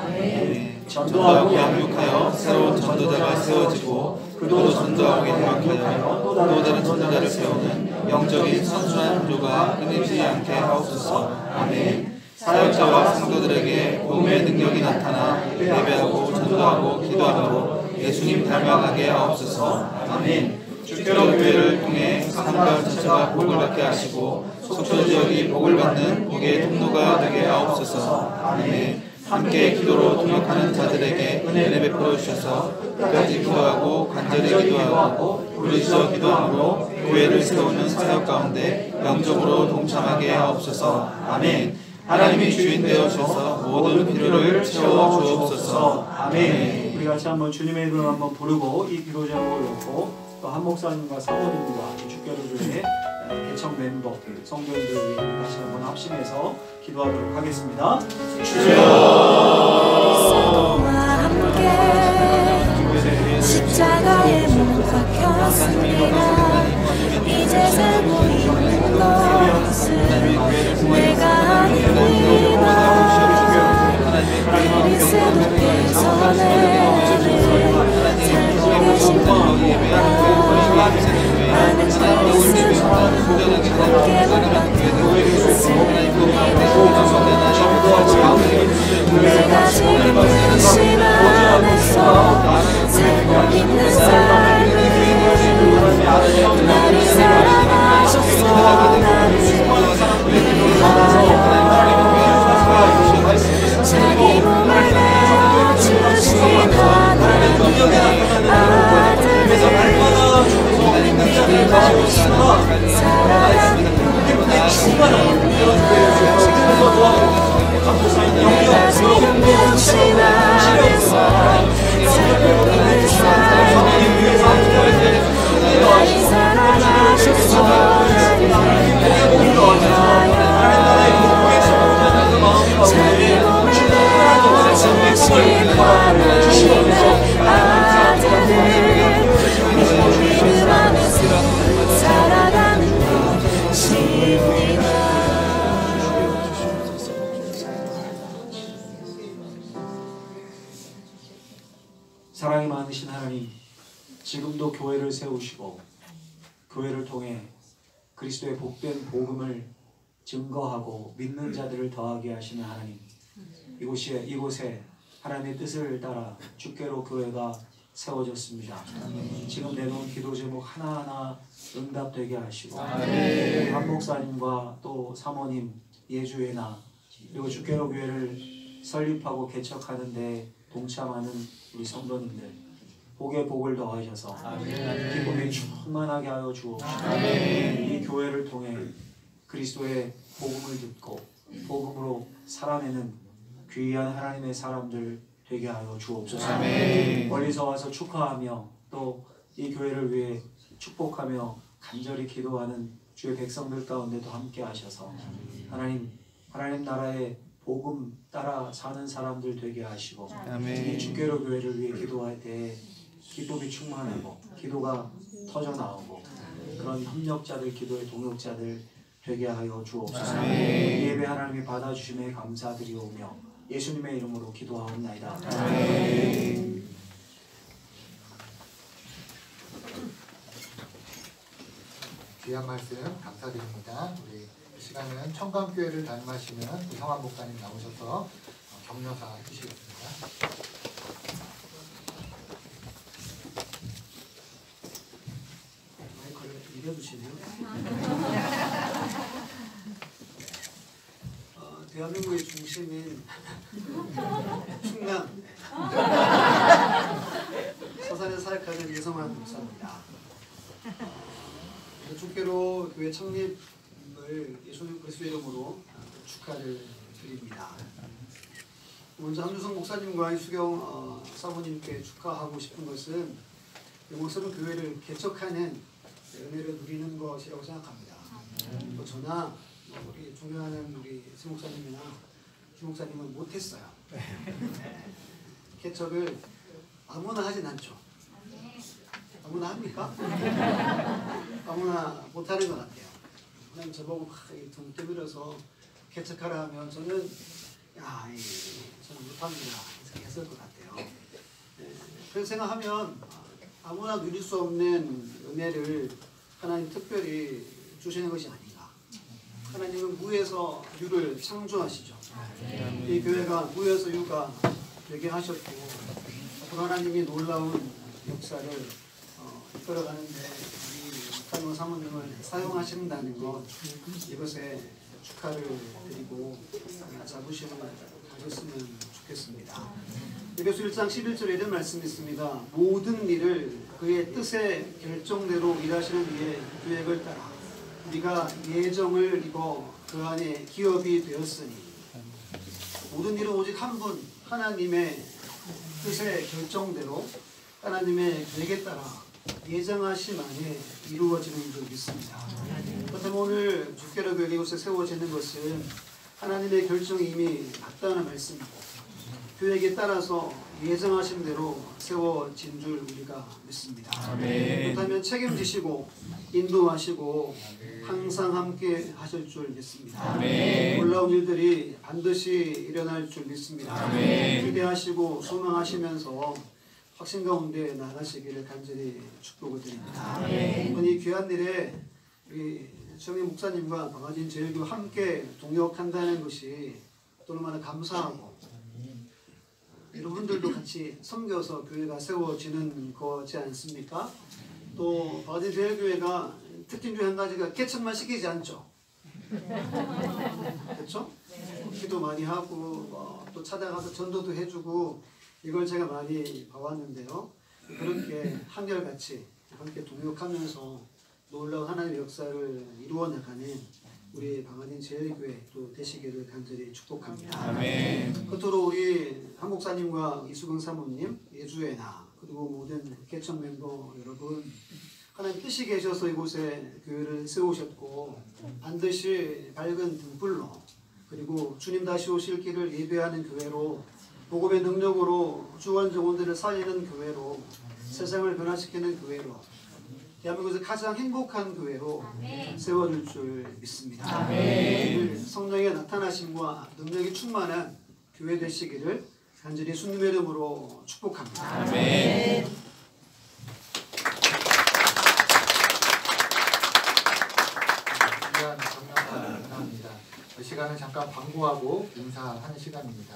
전도하고 양육하여 새로운 전도자가 세워지고 그도 전도하고 양육하여 또 다른 전도자를 세우는 영적인 선순환 구조가 끊이지 않게 하옵소서. 아멘. 사역자와 성도들에게 복음의 능력이 나타나 예배하고 전도하고 기도하므로 예수님 닮아가게 하옵소서. 아멘. 주께로 교회를 통해 산마을 전체가 복을 받게 하시고 속초 지역이 복을 받는 복의 통로가 되게 하옵소서. 아멘. 함께 기도로 동역하는 자들에게 은혜를 베풀어 주셔서 끝까지 기도하고 간절히 기도하고 부르짖어 기도함으로 교회를 세우는 사역 가운데 영적으로 동참하게 하옵소서. 아멘. 하나님이 주인 되어 주셔서 모든 필요를 채워 주옵소서. 아멘. 우리 같이 한번 주님의 이름을 한번 부르고 이 기도 제목을 놓고 또 한 목사님과 사모님과 주께로교회 개척 멤버 성도님들 위해 다시 한번 합심해서 기도하도록 하겠습니다. 그리스도와 함께 십자가에 못 박혔습니다. 이제 살고 있는 것은 내가 아닙니다. 그리스도께서 나를 살고 계십니다. 나는 그리스도와 함께 못 내가 지금 당신 안에서 살고 있는 삶을 나를 사랑하셔서 나를 위하여 자기 몸을 내어주신 하나님의 아들을 사랑하는 내가 지금 당신 안에서 살고 있는 삶을 나를 사랑하셔서 나를 위하여 자기 몸을 내어주신 하나님의 아들을 믿음 안에서 살아가는 것입니다. 사랑이 많으신 하나님, 지금도 교회를 세우시고 교회를 통해 그리스도의 복된 복음을 증거하고 믿는 자들을 더하게 하시는 하나님, 이곳에 하나님의 뜻을 따라 주께로 교회가 세워졌습니다. 지금 내놓은 기도 제목 하나하나 응답되게 하시고 한 목사님과 또 사모님, 예주회나 그리고 주께로 교회를 설립하고 개척하는 데 동참하는 우리 성도님들 복의 복을 더하셔서 기쁨이 충만하게 하여 주옵시고 이 교회를 통해 그리스도의 복음을 듣고 복음으로 살아내는 귀한 하나님의 사람들 되게 하여 주옵소서. 멀리서 와서 축하하며 또 이 교회를 위해 축복하며 간절히 기도하는 주의 백성들 가운데도 함께 하셔서 하나님 나라의 복음 따라 사는 사람들 되게 하시고 이 주께로 교회를 위해 기도할 때 기쁨이 충만하고 기도가 터져 나오고 그런 협력자들, 기도의 동역자들 되게 하여 주옵소서. 이 예배 하나님이 받아주심에 감사드리오며 예수님의 이름으로 기도하옵나이다. 아멘. 귀한 말씀 감사드립니다. 우리 이 시간에는 청강교회를 담임하시는 이성환 목사님 나오셔서 격려사 해주시겠습니다. 마이크를 이겨주시네요. 대한민국의 중심인 충남 서산에 사역하는 이성환 목사입니다. 주께로 교회 창립을 예수님 그리스도 이름으로 축하를 드립니다. 먼저 한주성 목사님과 이수경 사모님께 축하하고 싶은 것은 이곳으로 교회를 개척하는 은혜를 누리는 것이라고 생각합니다. 또 저나 우리 존경하는 우리 새 목사님이나 주 목사님은 못했어요. 개척을 아무나 하진 않죠. 아무나 합니까? 아무나 못하는 것 같아요. 하나님 저보고 막 등 떠밀어서 개척하라 하면 저는 저는 못합니다. 했을 것 같아요. 그래서 생각하면 아무나 누릴 수 없는 은혜를 하나님 특별히 주시는 것이 아닌가. 하나님은 무에서 유를 창조하시죠. 이 교회가 무에서 유가 되게 하셨고 앞으로 하나님이 놀라운 역사를 이끌어가는데 우리 목사님 사모님을 사용하신다는 것, 이것에 축하를 드리고 자부심을 가졌으면 좋겠습니다. 좋겠습니다. 에베소 1장 11절에 이런 말씀이 있습니다. 모든 일을 그의 뜻의 결정대로 일하시는 이의 계획을 따라 우리가 예정을 입어 그 안에 기업이 되었으니, 모든 일은 오직 한 분 하나님의 뜻의 결정대로 하나님의 계획에 따라 예정하심 안에 이루어지는 줄 믿습니다. 그렇다면 오늘 주께로 교회 이곳에 세워지는 것은 하나님의 결정이 이미 맞다는 말씀이고 계획에 따라서 예정하신 대로 세워진 줄 우리가 믿습니다. 그렇다면 책임지시고 인도하시고 항상 함께 하실 줄 믿습니다. 놀라운 일들이 반드시 일어날 줄 믿습니다. 기대하시고 소망하시면서 확신 가운데 나가시기를 간절히 축복을 드립니다. 이 귀한 일에 우리 정희 목사님과 방화진 제일교 함께 동역한다는 것이 또 얼마나 감사하고, 여러분들도 같이 섬겨서 교회가 세워지는 거지 않습니까? 또 방화진 제일교회가 특징 중에 한 가지가 개천만 시키지 않죠. 그렇죠? 기도 많이 하고 또 찾아가서 전도도 해주고 이걸 제가 많이 봐왔는데요. 그렇게 한결같이 함께 동역하면서 놀라운 하나님의 역사를 이루어 나가는 우리 방화진 제일교회 또 되시기를 간절히 축복합니다. 끝으로 우리 한 목사님과 이수경 사모님, 예주애나 그리고 모든 개천 멤버 여러분, 하나님 뜻이 계셔서 이곳에 교회를 세우셨고 반드시 밝은 등불로 그리고 주님 다시 오실 길을 예배하는 교회로, 복음의 능력으로 주원 정원들을 살리는 교회로, 세상을 변화시키는 교회로, 대한민국에서 가장 행복한 교회로 세워질 줄 믿습니다. 성령의 나타나심과 능력이 충만한 교회 되시기를 간절히 예수님의 이름으로 축복합니다. 감사합니다. 이 시간은 잠깐 광고하고 인사하는 시간입니다.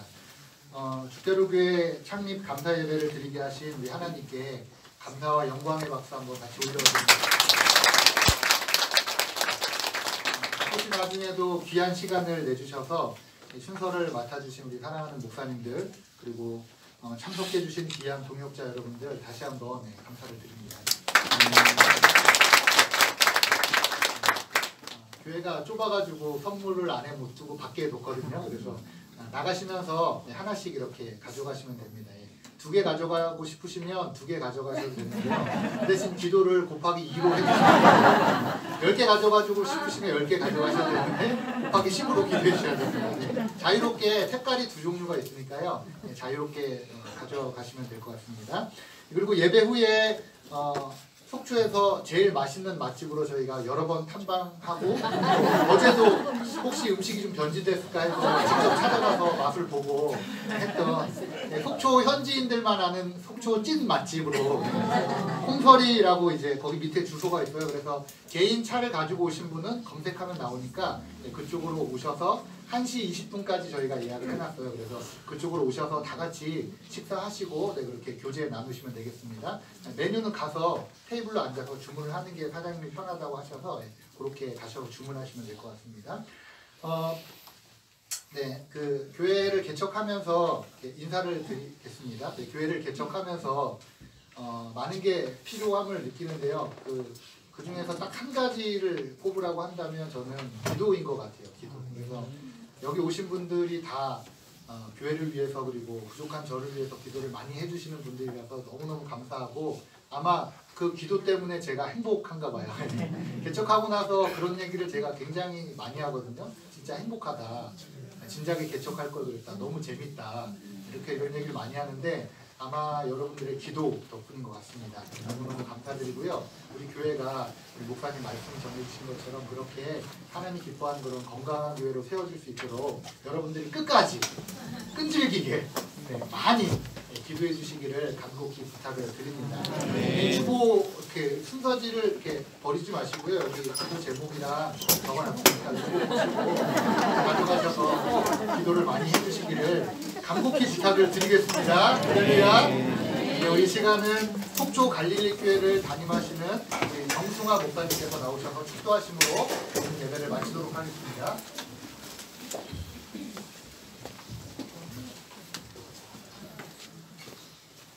주대로교회 창립 감사 예배를 드리게 하신 우리 하나님께 감사와 영광의 박수 한번 같이 올려드립니다. 혹시 나중에도 귀한 시간을 내주셔서 순서를 맡아주신 우리 사랑하는 목사님들, 그리고 참석해주신 귀한 동역자 여러분들 다시 한번 감사를 드립니다. 교회가 좁아가지고 선물을 안에 못 두고 밖에 놓거든요. 그래서 나가시면서 하나씩 이렇게 가져가시면 됩니다. 2개 가져가고 싶으시면 2개 가져가셔도 되는데요. 그 대신 기도를 곱하기 2로 해주시면 10개 가져가지고 싶으시면 10개 가져가셔도 되는데 곱하기 10으로 기도해 주셔야 됩니다. 자유롭게 색깔이 2종류가 있으니까요. 자유롭게 가져가시면 될 것 같습니다. 그리고 예배 후에 속초에서 제일 맛있는 맛집으로 저희가 여러 번 탐방하고 어제도 혹시 음식이 좀 변질됐을까 해서 직접 찾아가서 맛을 보고 했던 속초 현지인들만 아는 속초 찐 맛집으로 콩설이라고 이제 거기 밑에 주소가 있어요. 그래서 개인 차를 가지고 오신 분은 검색하면 나오니까 그쪽으로 오셔서 1시 20분까지 저희가 예약을 해놨어요. 그래서 그쪽으로 오셔서 다 같이 식사하시고 그렇게 교제 나누시면 되겠습니다. 메뉴는 가서 테이블로 앉아서 주문을 하는 게 사장님이 편하다고 하셔서 그렇게 가셔서 주문하시면 될 것 같습니다. 그 교회를 개척하면서 인사를 드리겠습니다. 교회를 개척하면서 많은 게 필요함을 느끼는데요. 그 중에서 딱 한 가지를 꼽으라고 한다면 저는 기도인 것 같아요. 기도. 그래서 여기 오신 분들이 다 교회를 위해서 그리고 부족한 저를 위해서 기도를 많이 해주시는 분들이라서 너무너무 감사하고, 아마 그 기도 때문에 제가 행복한가 봐요. 개척하고 나서 그런 얘기를 제가 굉장히 많이 하거든요. 진짜 행복하다. 진작에 개척할 걸 그랬다. 너무 재밌다. 이렇게 이런 얘기를 많이 하는데 아마 여러분들의 기도 덕분인 것 같습니다. 너무너무 감사드리고요. 우리 교회가 우리 목사님 말씀 전해주신 것처럼 그렇게 하나님 기뻐하는 그런 건강한 교회로 세워질 수 있도록 여러분들이 끝까지 끈질기게 많이 기도해 주시기를 간곡히 부탁을 드립니다. 주보 이렇게 순서지를 이렇게 버리지 마시고요. 여기 기도 제목이랑 적어놨으니까 가져가셔서 기도를 많이 해주시기를 간곡히 부탁을 드리겠습니다. 할렐루야. 우리 시간은 속초 갈릴리 교회를 담임하시는 정승화 목사님께서 나오셔서 축도하심으로 오늘 예배를 마치도록 하겠습니다.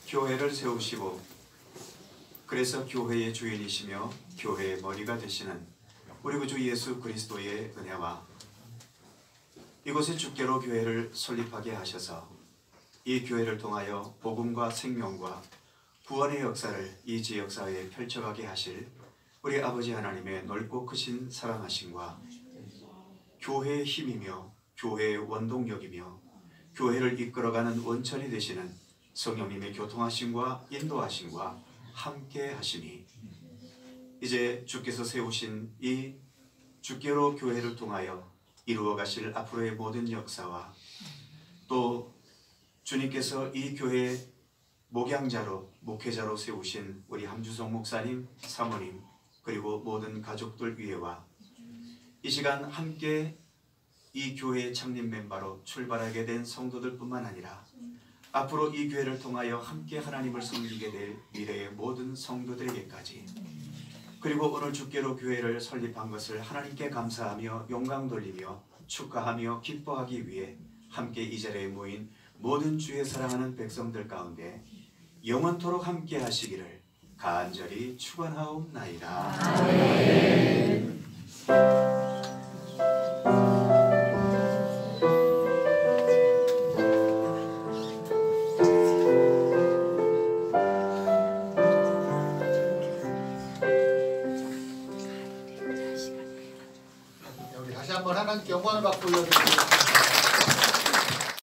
교회를 세우시고 그래서 교회의 주인이시며 교회의 머리가 되시는 우리 구주 예수 그리스도의 은혜와 이곳에 주께로 교회를 설립하게 하셔서 이 교회를 통하여 복음과 생명과 구원의 역사를 이 지역사회에 펼쳐가게 하실 우리 아버지 하나님의 넓고 크신 사랑하심과 교회의 힘이며 교회의 원동력이며 교회를 이끌어가는 원천이 되시는 성령님의 교통하심과 인도하심과 함께 하심이 이제 주께서 세우신 이 주께로 교회를 통하여 이루어 가실 앞으로의 모든 역사와 또 주님께서 이 교회의 목양자로 목회자로 세우신 우리 함주성 목사님, 사모님 그리고 모든 가족들 위에와 이 시간 함께 이 교회의 창립 멤버로 출발하게 된 성도들뿐만 아니라 앞으로 이 교회를 통하여 함께 하나님을 섬기게 될 미래의 모든 성도들에게까지 그리고 오늘 주께로 교회를 설립한 것을 하나님께 감사하며 영광 돌리며 축하하며 기뻐하기 위해 함께 이 자리에 모인 모든 주의 사랑하는 백성들 가운데 영원토록 함께 하시기를 간절히 축원하옵나이다. 아멘. 우리 다시 한번 하나님께 영광을 받고 올려드립니다.